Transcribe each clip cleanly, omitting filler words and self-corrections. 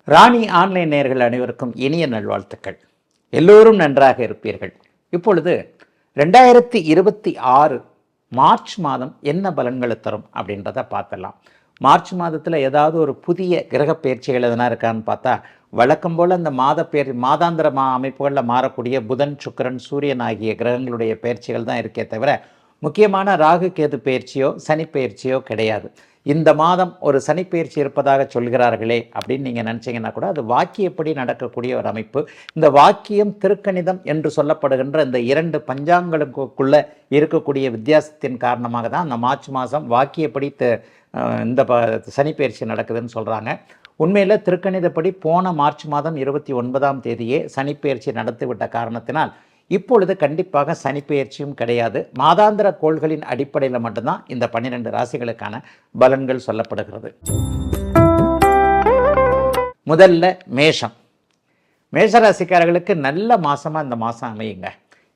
ராணி online நேயர்கள் அனைவருக்கும் இனிய நல்வாழ்த்துக்கள். எல்லோரும் நன்றாக இருப்பீர்கள். இப்பொழுது 2026 மார்ச் மாதம் என்ன பலன்களை தரும் அப்படின்றத பார்த்துடலாம். மார்ச் மாதத்தில் ஏதாவது ஒரு புதிய கிரக பயிற்சிகள் எதனா இருக்கான்னு பார்த்தா, வழக்கம் போல் அந்த மாதாந்திர அமைப்புகளில் மாறக்கூடிய புதன், சுக்கிரன், சூரியன் ஆகிய கிரகங்களுடைய பயிற்சிகள் தான் இருக்கே தவிர, முக்கியமான ராகு கேது பயிற்சியோ சனி பயிற்சியோ கிடையாது. இந்த மாதம் ஒரு சனிப்பெயர்ச்சி இருப்பதாக சொல்கிறார்களே அப்படின்னு நீங்கள் நினச்சிங்கன்னா கூட அது வாக்கியப்படி நடக்கக்கூடிய ஒரு அமைப்பு. இந்த வாக்கியம் திருக்கணிதம் என்று சொல்லப்படுகின்ற இந்த இரண்டு பஞ்சாங்களுக்குள்ளே இருக்கக்கூடிய வித்தியாசத்தின் காரணமாக தான் அந்த மார்ச் மாதம் வாக்கியப்படி இந்த சனிப்பெயர்ச்சி நடக்குதுன்னு சொல்கிறாங்க. உண்மையில் திருக்கணிதப்படி போன மார்ச் மாதம் 29ஆம் தேதியே சனிப்பெயர்ச்சி நடத்திவிட்ட காரணத்தினால் இப்பொழுது கண்டிப்பாக சனிப்பெயர்ச்சியும் கிடையாது. மாதாந்திர கோள்களின் அடிப்படையில் மட்டும்தான் இந்த 12 ராசிகளுக்கான பலன்கள் சொல்லப்படுகிறது. முதல்ல மேஷம். மேஷராசிக்காரர்களுக்கு நல்ல மாதமாக இந்த மாதம் அமையுங்க.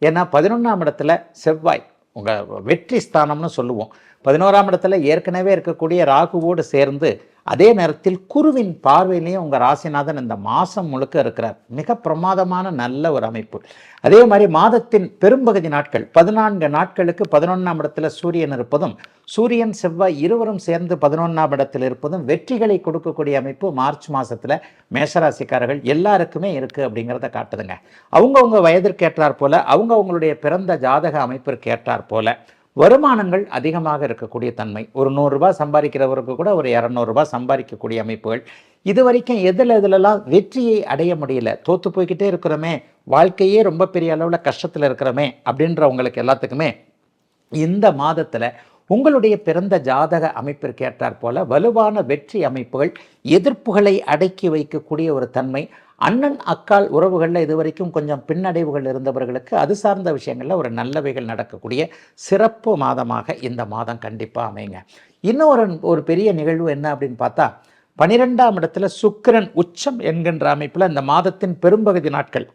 ஏன்னா 11ஆம் இடத்துல செவ்வாய், உங்கள் வெற்றி ஸ்தானம்னு சொல்லுவோம். 11ஆம் இடத்துல ஏற்கனவே இருக்கக்கூடிய ராகுவோடு சேர்ந்து அதே நேரத்தில் குருவின் பார்வையிலையும் உங்கள் ராசிநாதன் இந்த மாதம் முழுக்க இருக்கிறார். மிக பிரமாதமான நல்ல ஒரு அமைப்பு. அதே மாதிரி மாதத்தின் பெரும்பகுதி நாட்கள் 14 நாட்களுக்கு 11ஆம் இடத்துல சூரியன் இருப்பதும், சூரியன் செவ்வாய் இருவரும் சேர்ந்து 11ஆம் இடத்தில் இருப்பதும் வெற்றிகளை கொடுக்கக்கூடிய அமைப்பு மார்ச் மாதத்தில் மேஷராசிக்காரர்கள் எல்லாருக்குமே இருக்குது அப்படிங்கிறத காட்டுதுங்க. அவங்கவுங்க வயதிற்கு ஏற்றாற் போல, அவங்கவுங்களுடைய பிறந்த ஜாதக அமைப்பிற்கு ஏற்றாற் போல வருமானங்கள் அதிகமாக இருக்கக்கூடிய தன்மை. ஒரு 100 ரூபாய் சம்பாதிக்கிறவருக்கு கூட ஒரு 200 ரூபாய் சம்பாதிக்கக்கூடிய அமைப்புகள். இது வரைக்கும் எதிலெல்லாம் வெற்றியை அடைய முடியல, தோற்று போய்கிட்டே இருக்கிறோமே, வாழ்க்கையே ரொம்ப பெரிய அளவில் கஷ்டத்தில் இருக்கிறோமே அப்படின்றவங்களுக்கு எல்லாத்துக்குமே இந்த மாதத்தில் உங்களுடைய பிறந்த ஜாதக அமைப்பிற்கு ஏற்றாற் போல வலுவான வெற்றி அமைப்புகள், எதிர்ப்புகளை அடக்கி வைக்கக்கூடிய ஒரு தன்மை, அண்ணன் அக்கால் உறவுகளில் இதுவரைக்கும் கொஞ்சம் பின்னடைவுகள் இருந்தவர்களுக்கு அது சார்ந்த விஷயங்களில் ஒரு நல்லவைகள் நடக்கக்கூடிய சிறப்பு மாதமாக இந்த மாதம் கண்டிப்பாக அமைங்க. இன்னும் ஒரு பெரிய நிகழ்வு என்ன அப்படின்னு பார்த்தா, 12ஆம் இடத்துல சுக்கிரன் உச்சம் என்கின்ற அமைப்பில் இந்த மாதத்தின் பெரும்பகுதி நாட்கள்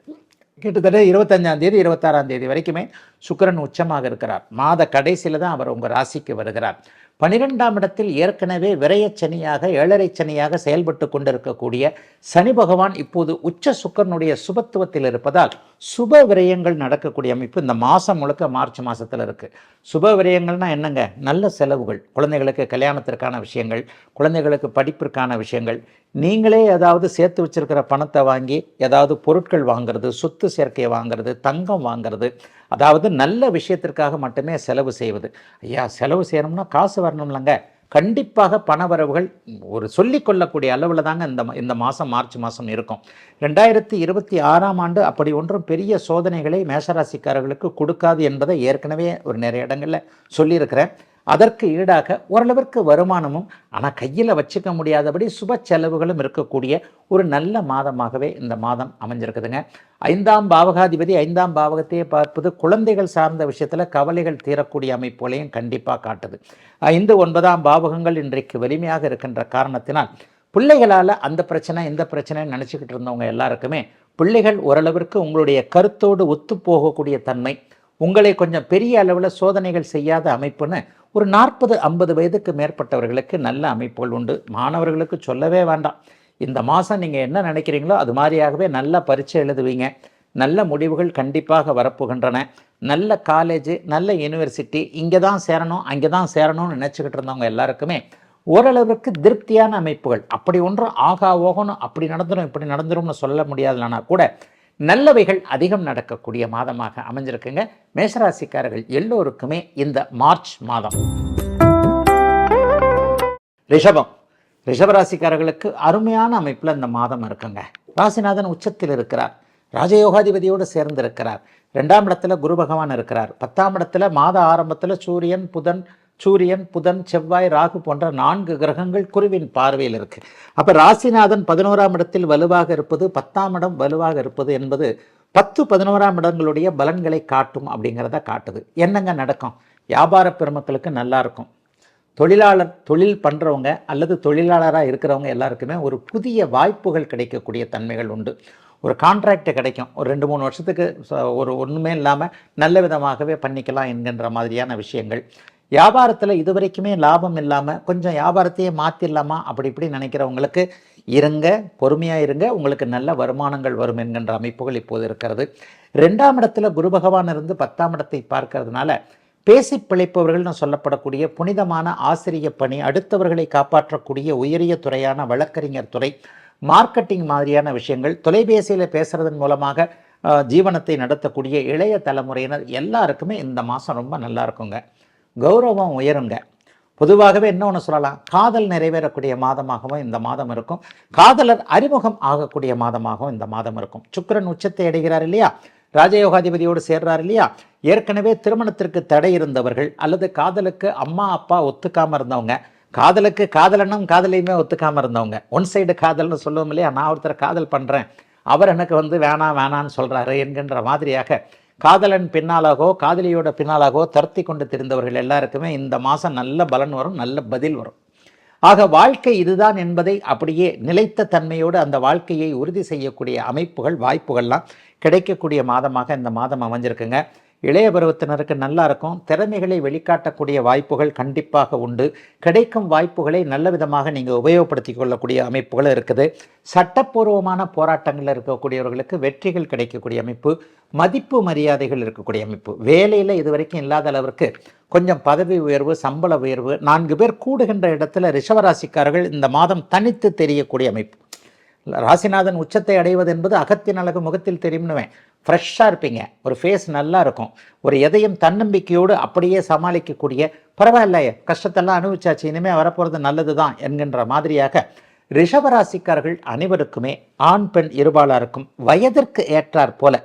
கிட்டத்தட்ட 25ஆம் தேதி 26ஆம் தேதி வரைக்குமே சுக்கிரன் உச்சமாக இருக்கிறார். மாத கடைசியில் தான் அவர் உங்கள் ராசிக்கு வருகிறார். 12ஆம் இடத்தில் ஏற்கனவே விரயச்சனியாக 7.5 சனியாக செயல்பட்டு கொண்டிருக்கக்கூடிய சனி பகவான் இப்போது உச்ச சுக்கிரனுடைய சுபத்துவத்தில் இருப்பதால் சுப விரயங்கள் நடக்கக்கூடிய அமைப்பு இந்த மாதம் முழுக்க மார்ச் மாதத்தில் இருக்குது. சுப விரயங்கள்னால் என்னங்க? நல்ல செலவுகள், குழந்தைகளுக்கு கல்யாணத்திற்கான விஷயங்கள், குழந்தைகளுக்கு படிப்பிற்கான விஷயங்கள், நீங்களே ஏதாவது சேர்த்து வச்சிருக்கிற பணத்தை வாங்கி ஏதாவது பொருட்கள் வாங்கிறது, சொத்து சேர்க்கையை வாங்கிறது, தங்கம் வாங்கிறது, அதாவது நல்ல விஷயத்திற்காக மட்டுமே செலவு செய்வது. ஐயா, செலவு செய்யணும்னா காசு வரணும்லங்க. கண்டிப்பாக பணவரவுகள் ஒரு சொல்லிக்கொள்ளக்கூடிய அளவில் தாங்க இந்த மாதம் மார்ச் மாதம் இருக்கும். 2026ஆம் ஆண்டு அப்படி ஒன்றும் பெரிய சோதனைகளை மேஷராசிக்காரர்களுக்கு கொடுக்காது என்பதை ஏற்கனவே ஒரு நிறைய இடங்களில் சொல்லியிருக்கிறேன். அதற்கு ஈடாக ஓரளவிற்கு வருமானமும், ஆனால் கையில் வச்சுக்க முடியாதபடி சுப செலவுகளும் இருக்கக்கூடிய ஒரு நல்ல மாதமாகவே இந்த மாதம் அமைஞ்சிருக்குதுங்க. 5ஆம் பாவகாதிபதி 5ஆம் பாவகத்தையே பார்ப்பது குழந்தைகள் சார்ந்த விஷயத்தில் கவலைகள் தீரக்கூடிய அமைப்புகளையும் கண்டிப்பாக காட்டுது. 5, 9ஆம் பாவகங்கள் இன்றைக்கு வலிமையாக இருக்கின்ற காரணத்தினால் பிள்ளைகளால் அந்த பிரச்சனை இந்த பிரச்சனைன்னு நினச்சிக்கிட்டு இருந்தவங்க எல்லாருக்குமே பிள்ளைகள் ஓரளவிற்கு உங்களுடைய கருத்தோடு ஒத்து போகக்கூடிய தன்மை, உங்களை கொஞ்சம் பெரிய அளவில் சோதனைகள் செய்யாத அமைப்புன்னு ஒரு 40-50 வயதுக்கு மேற்பட்டவர்களுக்கு நல்ல அமைப்புகள் உண்டு. மாணவர்களுக்கு சொல்லவே வேண்டாம். இந்த மாதம் நீங்கள் என்ன நினைக்கிறீங்களோ அது மாதிரியாகவே நல்ல பரீட்சை எழுதுவீங்க. நல்ல முடிவுகள் கண்டிப்பாக வரப்போகின்றன. நல்ல காலேஜு, நல்ல யூனிவர்சிட்டி, இங்கே தான் சேரணும் அங்கே தான் சேரணும்னு நினச்சிக்கிட்டு இருந்தவங்க எல்லாருக்குமே ஓரளவிற்கு திருப்தியான அமைப்புகள். அப்படி ஒன்றும் ஆகா ஓகணும் அப்படி நடந்துடும் இப்படி நடந்துரும்னு சொல்ல முடியாதுலனா கூட நல்லவைகள் அதிகம் நடக்கக்கூடிய மாதமாக அமைஞ்சிருக்குங்க. மேஷராசிக்காரர்கள் எல்லோருக்குமே இந்த மார்ச் மாதம். ரிஷபம். ரிஷபராசிக்காரர்களுக்கு அருமையான அமைப்பில் இந்த மாதம் இருக்குங்க. ராசிநாதன் உச்சத்தில் இருக்கிறார், ராஜயோகாதிபதியோடு சேர்ந்து இருக்கிறார். 2ஆம் இடத்துல குரு பகவான் இருக்கிறார். 10ஆம் இடத்துல மாத ஆரம்பத்தில் சூரியன், புதன், செவ்வாய், ராகு போன்ற 4 கிரகங்கள் குருவின் பார்வையில் இருக்கு. அப்போ ராசிநாதன் 11ஆம் இடத்தில் வலுவாக இருப்பது, 10ஆம் இடம் வலுவாக இருப்பது என்பது 10, 11ஆம் இடங்களுடைய பலன்களை காட்டும் அப்படிங்கிறத காட்டுது. என்னங்க நடக்கும்? வியாபார பெருமக்களுக்கு நல்லா இருக்கும். தொழில் பண்ணுறவங்க அல்லது தொழிலாளராக இருக்கிறவங்க எல்லாருக்குமே ஒரு புதிய வாய்ப்புகள் கிடைக்கக்கூடிய தன்மைகள் உண்டு. ஒரு கான்ட்ராக்ட் கிடைக்கும். ஒரு 2-3 வருஷத்துக்கு ஒன்றுமே இல்லாமல் நல்ல விதமாகவே பண்ணிக்கலாம் என்கின்ற மாதிரியான விஷயங்கள். வியாபாரத்தில் இது வரைக்குமே லாபம் இல்லாமல் கொஞ்சம் வியாபாரத்தையே மாற்றிடலாமா அப்படி இப்படி நினைக்கிறவங்களுக்கு இருங்க, பொறுமையாக இருங்க, உங்களுக்கு நல்ல வருமானங்கள் வரும் என்கின்ற அமைப்புகள் இப்போது இருக்கிறது. 2ஆம் இடத்துல குரு பகவான் இருந்து 10ஆம் இடத்தை பார்க்கறதுனால பேசி பிழைப்பவர்கள்னு சொல்லப்படக்கூடிய புனிதமான ஆசிரிய பணி, அடுத்தவர்களை காப்பாற்றக்கூடிய உயரிய துறையான வழக்கறிஞர் துறை, மார்க்கெட்டிங் மாதிரியான விஷயங்கள், தொலைபேசியில் பேசுறதன் மூலமாக ஜீவனத்தை நடத்தக்கூடிய இளைய தலைமுறையினர் எல்லாருக்குமே இந்த மாதம் ரொம்ப நல்லா இருக்குங்க. கௌரவம் உயருங்க. பொதுவாகவே என்ன ஒன்று சொல்லலாம், காதல் நிறைவேறக்கூடிய மாதமாகவும் இந்த மாதம் இருக்கும். காதலர் அறிமுகம் ஆகக்கூடிய மாதமாகவும் இந்த மாதம் இருக்கும். சுக்கிரன் உச்சத்தை அடைகிறார் இல்லையா, ராஜயோகாதிபதியோடு சேர்றார் இல்லையா. ஏற்கனவே திருமணத்திற்கு தடை இருந்தவர்கள் அல்லது காதலுக்கு அம்மா அப்பா ஒத்துக்காமல் இருந்தவங்க, காதலுக்கு காதலனும் காதலையுமே ஒத்துக்காமல் இருந்தவங்க, ஒன் சைடு காதல்னு சொல்லுவோம் இல்லையா, நான் ஒருத்தரை காதல் பண்ணுறேன், அவர் எனக்கு வேணான்னு சொல்கிறாரு என்கின்ற மாதிரியாக காதலன் பின்னாலாகோ காதலியோட பின்னாலாகோ தருத்தி கொண்டு தெரிந்தவர்கள் எல்லாருக்குமே இந்த மாதம் நல்ல பலன் வரும், நல்ல பதில் வரும். ஆக வாழ்க்கை இதுதான் என்பதை அப்படியே நிலைத்த தன்மையோடு அந்த வாழ்க்கையை உறுதி செய்யக்கூடிய அமைப்புகள், வாய்ப்புகள்லாம் கிடைக்கக்கூடிய மாதமாக இந்த மாதம் அமைஞ்சிருக்குங்க. இளைய பருவத்தினருக்கு நல்லா இருக்கும். திறமைகளை வெளிக்காட்டக்கூடிய வாய்ப்புகள் கண்டிப்பாக உண்டு. கிடைக்கும் வாய்ப்புகளை நல்ல விதமாக நீங்கள் உபயோகப்படுத்தி கொள்ளக்கூடிய அமைப்புகள் இருக்குது. சட்டப்பூர்வமான போராட்டங்களில் இருக்கக்கூடியவர்களுக்கு வெற்றிகள் கிடைக்கக்கூடிய அமைப்பு, மதிப்பு மரியாதைகள் இருக்கக்கூடிய அமைப்பு, வேலையில் இதுவரைக்கும் இல்லாத அளவிற்கு கொஞ்சம் பதவி உயர்வு, சம்பள உயர்வு, 4 பேர் கூடுகின்ற இடத்துல ரிஷபராசிக்காரர்கள் இந்த மாதம் தனித்து தெரியக்கூடிய அமைப்பு. ராசிநாதன் உச்சத்தை அடைவது என்பது அகத்தின் அழகு முகத்தில் தெரியும்னுவேன். ஃப்ரெஷ்ஷாக இருப்பீங்க, ஒரு ஃபேஸ் நல்லா இருக்கும், ஒரு எதையும் தன்னம்பிக்கையோடு அப்படியே சமாளிக்கக்கூடிய, பரவாயில்ல கஷ்டத்தெல்லாம் அனுபவிச்சாச்சு, இனிமேல் வரப்போகிறது நல்லது தான் என்கின்ற மாதிரியாக ரிஷபராசிக்காரர்கள் அனைவருக்குமே ஆண் பெண் இருபாலாருக்கும் வயதிற்கு ஏற்றாற் போல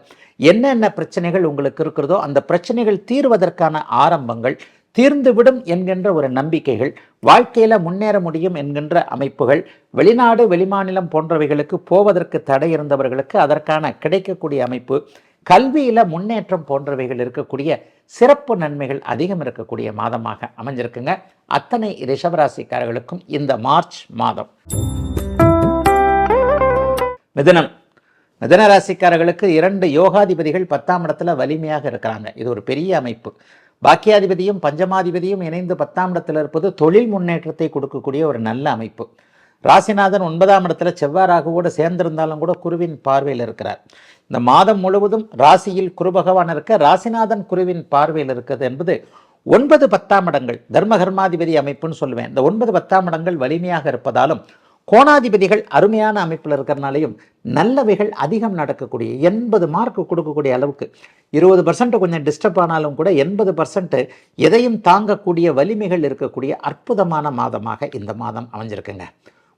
என்னென்ன பிரச்சனைகள் உங்களுக்கு இருக்கிறதோ அந்த பிரச்சனைகள் தீர்வதற்கான ஆரம்பங்கள், தீர்ந்துவிடும் என்கின்ற ஒரு நம்பிக்கைகள், வாழ்க்கையில் முன்னேற முடியும் என்கின்ற அமைப்புகள், வெளிநாடு வெளிமாநிலம் போன்றவைகளுக்கு போவதற்கு தடை இருந்தவர்களுக்கு அதற்கான கிடைக்கக்கூடிய அமைப்பு, கல்வியில் முன்னேற்றம் போன்றவைகள் இருக்கக்கூடிய சிறப்பு நன்மைகள் அதிகம் இருக்கக்கூடிய மாதமாக அமைஞ்சிருக்குங்க அத்தனை ரிஷபராசிக்காரர்களுக்கும் இந்த மார்ச் மாதம். மிதுனம், மிதுன ராசிக்காரர்களுக்கு 2 யோகாதிபதிகள் 10ஆம் இடத்துல வலிமையாக இருக்கிறாங்க. இது ஒரு பெரிய அமைப்பு. பாக்கியாதிபதியும் பஞ்சமாதிபதியும் இணைந்து 10ஆம் இடத்துல இருப்பது தொழில் முன்னேற்றத்தை கொடுக்கக்கூடிய ஒரு நல்ல அமைப்பு. ராசிநாதன் 9ஆம் இடத்துல செவ்வாய் ராகுவோடு சேர்ந்திருந்தாலும் கூட குருவின் பார்வையில் இருக்கிறார். இந்த மாதம் முழுவதும் ராசியில் குரு பகவான் இருக்க, ராசிநாதன் குருவின் பார்வையில் இருக்கிறது என்பது 9, 10ஆம் இடங்கள் தர்மகர்மாதிபதி அமைப்புன்னு சொல்லுவேன். இந்த 9, 10ஆம் இடங்கள் வலிமையாக இருப்பதாலும் கோணாதிபதிகள் அருமையான அமைப்பில் இருக்கிறனாலையும் நல்லவைகள் அதிகம் நடக்கக்கூடிய 80 மார்க் கொடுக்கக்கூடிய அளவுக்கு 20% கொஞ்சம் டிஸ்டர்ப் ஆனாலும் கூட 80% எதையும் தாங்கக்கூடிய வலிமைகள் இருக்கக்கூடிய அற்புதமான மாதமாக இந்த மாதம் அமைஞ்சிருக்குங்க.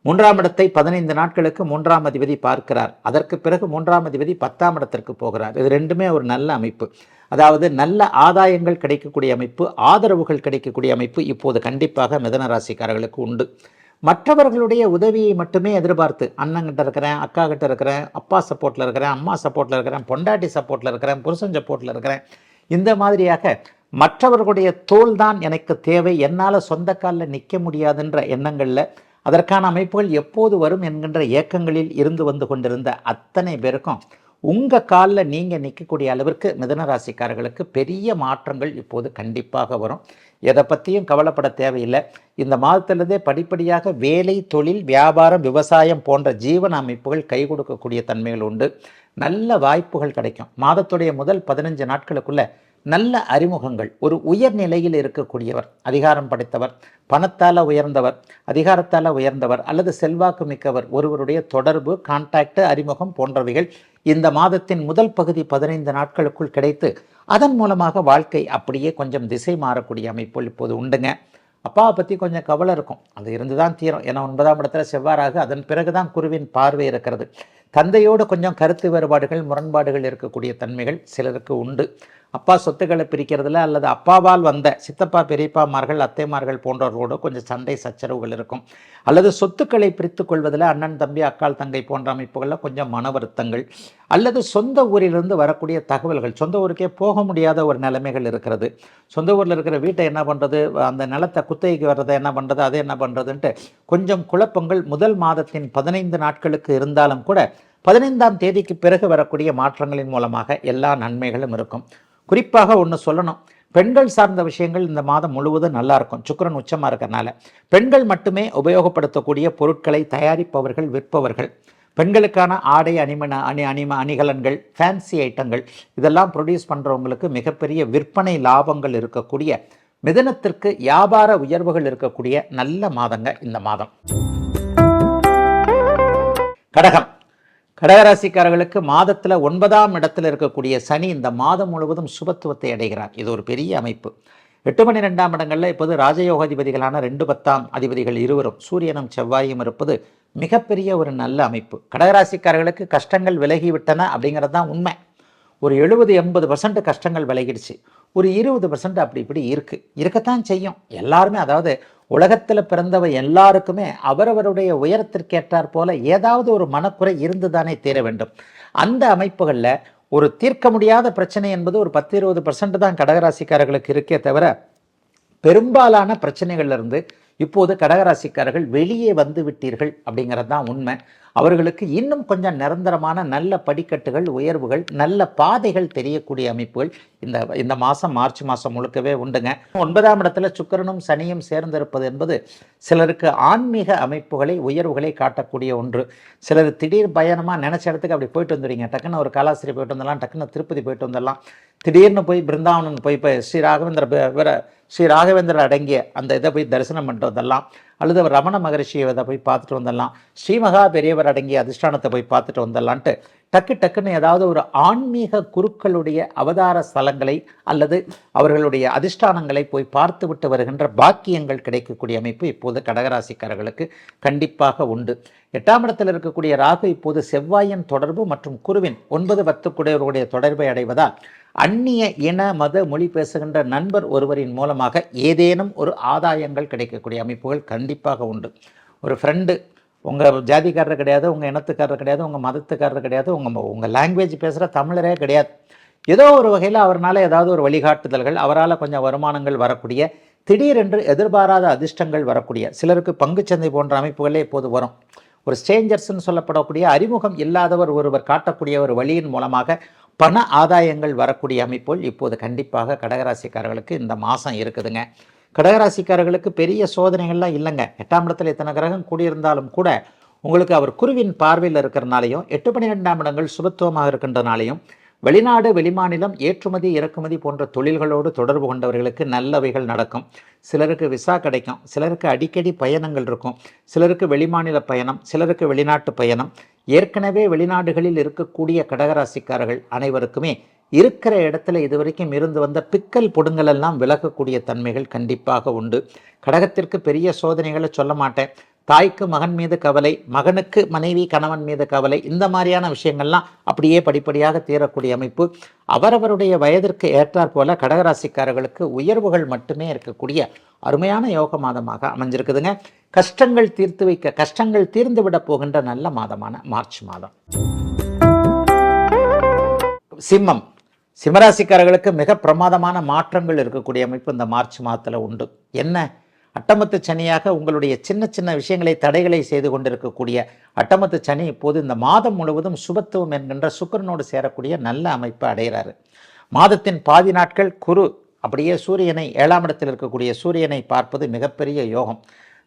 3ஆம் இடத்தை 15 நாட்களுக்கு 3ஆம் அதிபதி பார்க்கிறார். அதற்கு பிறகு 3ஆம் அதிபதி 10ஆம் இடத்திற்கு போகிறார். இது ரெண்டுமே ஒரு நல்ல அமைப்பு. அதாவது நல்ல ஆதாயங்கள் கிடைக்கக்கூடிய அமைப்பு, ஆதரவுகள் கிடைக்கக்கூடிய அமைப்பு இப்போது கண்டிப்பாக மிதுன ராசிக்காரர்களுக்கு உண்டு. மற்றவர்களுடைய உதவியை மட்டுமே எதிர்பார்த்து அண்ணங்கிட்ட இருக்கிறேன், அக்கா கிட்ட இருக்கிறேன், அப்பா சப்போர்ட்டில் இருக்கிறேன், அம்மா சப்போர்ட்டில் இருக்கிறேன், பொண்டாட்டி சப்போர்ட்டில் இருக்கிறேன், புருஷன் சப்போர்ட்டில் இருக்கிறேன், இந்த மாதிரியாக மற்றவர்களுடைய தோல் தான் எனக்கு தேவை, என்னால் சொந்த காலில் நிற்க முடியாதுன்ற எண்ணங்களில் அதற்கான அமைப்புகள் எப்போது வரும் என்கின்ற ஏக்கங்களில் இருந்து வந்து கொண்டிருந்த அத்தனை பேருக்கும் உங்கள் காலில் நீங்கள் நிற்கக்கூடிய அளவிற்கு மிதுன ராசிக்காரர்களுக்கு பெரிய மாற்றங்கள் இப்போது கண்டிப்பாக வரும். எதை பற்றியும் கவலைப்பட தேவையில்லை. இந்த மாதத்திலிருந்தே படிப்படியாக வேலை, தொழில், வியாபாரம், விவசாயம் போன்ற ஜீவன அமைப்புகள் கை கொடுக்கக்கூடிய தன்மைகள் உண்டு. நல்ல வாய்ப்புகள் கிடைக்கும். மாதத்துடைய முதல் 15 நாட்களுக்குள்ள நல்ல அறிமுகங்கள், ஒரு உயர்நிலையில் இருக்கக்கூடியவர், அதிகாரம் படைத்தவர், பணத்தால் உயர்ந்தவர், அதிகாரத்தால் உயர்ந்தவர் அல்லது செல்வாக்கு மிக்கவர் ஒருவருடைய தொடர்பு, கான்டாக்ட், அறிமுகம் போன்றவைகள் இந்த மாதத்தின் முதல் பகுதி 15 நாட்களுக்குள் கிடைத்து அதன் மூலமாக வாழ்க்கை அப்படியே கொஞ்சம் திசை மாறக்கூடிய அமைப்புகள் இப்போது உண்டுங்க. அப்பாவை பற்றி கொஞ்சம் கவலை இருக்கும், அது இருந்து தான் தீரும். ஏன்னா 9ஆம் இடத்துல செவ்வாறாக, அதன் பிறகு தான் குருவின் பார்வை இருக்கிறது. தந்தையோடு கொஞ்சம் கருத்து வேறுபாடுகள், முரண்பாடுகள் இருக்கக்கூடிய தன்மைகள் சிலருக்கு உண்டு. அப்பா சொத்துக்களை பிரிக்கிறதுல அல்லது அப்பாவால் வந்த சித்தப்பா, பெரியப்பாமார்கள், அத்தைமார்கள் போன்றவர்களோடு கொஞ்சம் சண்டை சச்சரவுகள் இருக்கும். அல்லது சொத்துக்களை பிரித்து கொள்வதில் அண்ணன் தம்பி, அக்கால் தங்கை போன்ற அமைப்புகளில் கொஞ்சம் மன வருத்தங்கள், அல்லது சொந்த ஊரிலிருந்து வரக்கூடிய தகவல்கள், சொந்த ஊருக்கே போக முடியாத ஒரு நிலைமைகள் இருக்கிறது. சொந்த ஊரில் இருக்கிற வீட்டை என்ன பண்ணுறது, அந்த நிலத்தை குத்தகைக்கு வர்றதை என்ன பண்ணுறது, அதை என்ன பண்ணுறதுன்ட்டு கொஞ்சம் குழப்பங்கள் முதல் மாதத்தின் 15 நாட்களுக்கு இருந்தாலும் கூட 15ஆம் தேதிக்கு பிறகு வரக்கூடிய மாற்றங்களின் மூலமாக எல்லா நன்மைகளும் இருக்கும். குறிப்பாக ஒன்று சொல்லணும், பெண்கள் சார்ந்த விஷயங்கள் இந்த மாதம் முழுவதும் நல்லா இருக்கும். சுக்கிரன் உச்சமாக இருக்கிறனால பெண்கள் மட்டுமே உபயோகப்படுத்தக்கூடிய பொருட்களை தயாரிப்பவர்கள், விற்பவர்கள், பெண்களுக்கான ஆடை அணிகலன்கள், ஃபேன்சி ஐட்டங்கள் இதெல்லாம் ப்ரொடியூஸ் பண்ணுறவங்களுக்கு மிகப்பெரிய விற்பனை லாபங்கள் இருக்கக்கூடிய, மிதனத்திற்கு வியாபார உயர்வுகள் இருக்கக்கூடிய நல்ல மாதங்க இந்த மாதம். கடகம். கடகராசிக்காரர்களுக்கு மாதத்தில் 9ஆம் இடத்தில் இருக்கக்கூடிய சனி இந்த மாதம் முழுவதும் சுபத்துவத்தை அடைகிறார். இது ஒரு பெரிய அமைப்பு. 8, 12ஆம் இடங்களில் இப்போது ராஜயோகாதிபதிகளான 2, 10ஆம் அதிபதிகள் இருவரும் சூரியனும் செவ்வாயும் இருப்பது மிகப்பெரிய ஒரு நல்ல அமைப்பு. கடகராசிக்காரர்களுக்கு கஷ்டங்கள் விலகிவிட்டன அப்படிங்கிறது தான் உண்மை. ஒரு 70-80% கஷ்டங்கள் விலகிடுச்சு. ஒரு 20% அப்படி இப்படி இருக்கத்தான் செய்யும் எல்லாருமே. அதாவது உலகத்தில் பிறந்தவ எல்லாருக்குமே அவரவருடைய உயரத்திற்கேற்றாற் போல ஏதாவது ஒரு மனக்குறை இருந்துதானே தீர வேண்டும். அந்த அமைப்புகளில் ஒரு தீர்க்க முடியாத பிரச்சனை என்பது ஒரு 10-20% தான் கடகராசிக்காரர்களுக்கு இருக்கே தவிர, பெரும்பாலான பிரச்சனைகள்லேருந்து இப்போது கடகராசிக்காரர்கள் வெளியே வந்து விட்டீர்கள் அப்படிங்கிறது தான் உண்மை. அவர்களுக்கு இன்னும் கொஞ்சம் நிரந்தரமான நல்ல படிக்கட்டுகள், உயர்வுகள், நல்ல பாதைகள் தெரியக்கூடிய அமைப்புகள் இந்த மாதம் மார்ச் மாதம் முழுக்கவே உண்டுங்க. 9ஆம் இடத்துல சுக்கிரனும் சனியும் சேர்ந்திருப்பது என்பது சிலருக்கு ஆன்மீக அமைப்புகளை, உயர்வுகளை காட்டக்கூடிய ஒன்று. சிலர் திடீர் பயணமாக நினச்ச இடத்துக்கு அப்படி போயிட்டு வந்துடுங்க. டக்குன்னு ஒரு காலாஸ்திரி போயிட்டு வந்துடலாம், டக்குன்னு திருப்பதி போயிட்டு வந்துடலாம், திடீர்னு போய் பிருந்தாவனம் போய் ஸ்ரீ ராகவேந்திரர் அடங்கிய அந்த இதை போய் தரிசனம் பண்ணிட்டு வந்துடலாம், அல்லது ரமண மகரிஷியை இதை போய் பார்த்துட்டு வந்துடலாம், ஸ்ரீமகா பெரியவர் அடங்கிய அதிஷ்டானத்தை போய் பார்த்துட்டு வந்துடலான்ட்டு டக்குன்னு ஏதாவது ஒரு ஆன்மீக குருக்களுடைய அவதார ஸ்தலங்களை அல்லது அவர்களுடைய அதிஷ்டானங்களை போய் பார்த்து விட்டு வருகின்ற பாக்கியங்கள் கிடைக்கக்கூடிய அமைப்பு இப்போது கடகராசிக்காரர்களுக்கு கண்டிப்பாக உண்டு. 8ஆம் இடத்தில் இருக்கக்கூடிய ராகு இப்போது செவ்வாயின் தொடர்பு மற்றும் குருவின் 9, 10 கூடியவர்களுடைய தொடர்பை அடைவதால் அந்நிய இன மத மொழி பேசுகின்ற நண்பர் ஒருவரின் மூலமாக ஏதேனும் ஒரு ஆதாயங்கள் கிடைக்கக்கூடிய அமைப்புகள் கண்டிப்பாக உண்டு. ஒரு ஃப்ரெண்டு உங்கள் ஜாதிக்காரர் கிடையாது, உங்கள் இனத்துக்காரர் கிடையாது, உங்கள் மதத்துக்காரர் கிடையாது, உங்கள் லாங்குவேஜ் பேசுகிற தமிழரே கிடையாது, ஏதோ ஒரு வகையில் அவரால் ஏதாவது ஒரு வழிகாட்டுதல்கள், அவரால் கொஞ்சம் வருமானங்கள் வரக்கூடிய, திடீரென்று எதிர்பாராத அதிர்ஷ்டங்கள் வரக்கூடிய, சிலருக்கு பங்குச்சந்தை போன்ற அமைப்புகளே இப்போது வரும். ஒரு ஸ்ட்ரேஞ்சர்ஸ்ன்னு சொல்லப்படக்கூடிய அறிமுகம் இல்லாதவர் ஒருவர் காட்டக்கூடிய ஒரு வழியின் மூலமாக பண ஆதாயங்கள் வரக்கூடிய அமைப்புகள் இப்போது கண்டிப்பாக கடகராசிக்காரர்களுக்கு இந்த மாதம் இருக்குதுங்க. கடகராசிக்காரர்களுக்கு பெரிய சோதனைகள்லாம் இல்லைங்க. 8ஆம் இடத்துல இத்தனை கிரகம் கூடியிருந்தாலும் கூட உங்களுக்கு அவர் குருவின் பார்வையில் இருக்கிறனாலையும் 8, 12ஆம் இடங்கள் சுபத்துவமாக இருக்கின்றனாலையும் வெளிநாடு, வெளிமாநிலம், ஏற்றுமதி, இறக்குமதி போன்ற தொழில்களோடு தொடர்பு கொண்டவர்களுக்கு நல்லவைகள் நடக்கும். சிலருக்கு விசா கிடைக்கும், சிலருக்கு அடிக்கடி பயணங்கள் இருக்கும், சிலருக்கு வெளிமாநில பயணம், சிலருக்கு வெளிநாட்டு பயணம். ஏற்கனவே வெளிநாடுகளில் இருக்கக்கூடிய கடகராசிக்காரர்கள் அனைவருக்குமே இருக்கிற இடத்துல இதுவரைக்கும் இருந்து வந்த பிக்கல் பொடுங்கள் எல்லாம் விலகக்கூடிய தன்மைகள் கண்டிப்பாக உண்டு. கடகத்திற்கு பெரிய சோதனைகளை சொல்ல மாட்டேன். தாய்க்கு மகன் மீது கவலை, மகனுக்கு மனைவி கணவன் மீது கவலை, இந்த மாதிரியான விஷயங்கள்லாம் அப்படியே படிப்படியாக தீரக்கூடிய அமைப்பு. அவரவருடைய வயதிற்கு ஏற்றாற் போல கடகராசிக்காரர்களுக்கு உயர்வுகள் மட்டுமே இருக்கக்கூடிய அருமையான யோக மாதமாக அமைஞ்சிருக்குதுங்க. கஷ்டங்கள் தீர்ந்து விட போகின்ற நல்ல மாதமான மார்ச் மாதம். சிம்மம். சிம்மராசிக்காரர்களுக்கு மிக பிரமாதமான மாற்றங்கள் இருக்கக்கூடிய அமைப்பு இந்த மார்ச் மாதத்தில் உண்டு. என்ன? அட்டமத்து சனியாக உங்களுடைய சின்ன சின்ன விஷயங்களை, தடைகளை செய்து கொண்டிருக்கக்கூடிய அட்டமத்து சனி இப்போது இந்த மாதம் முழுவதும் சுபத்துவம் என்கின்ற சுக்கிரனோடு சேரக்கூடிய நல்ல அமைப்பை அடைகிறாரு. மாதத்தின் பாதி நாட்கள் குரு அப்படியே சூரியனை 7ஆம் இடத்தில் இருக்கக்கூடிய சூரியனை பார்ப்பது மிகப்பெரிய யோகம்.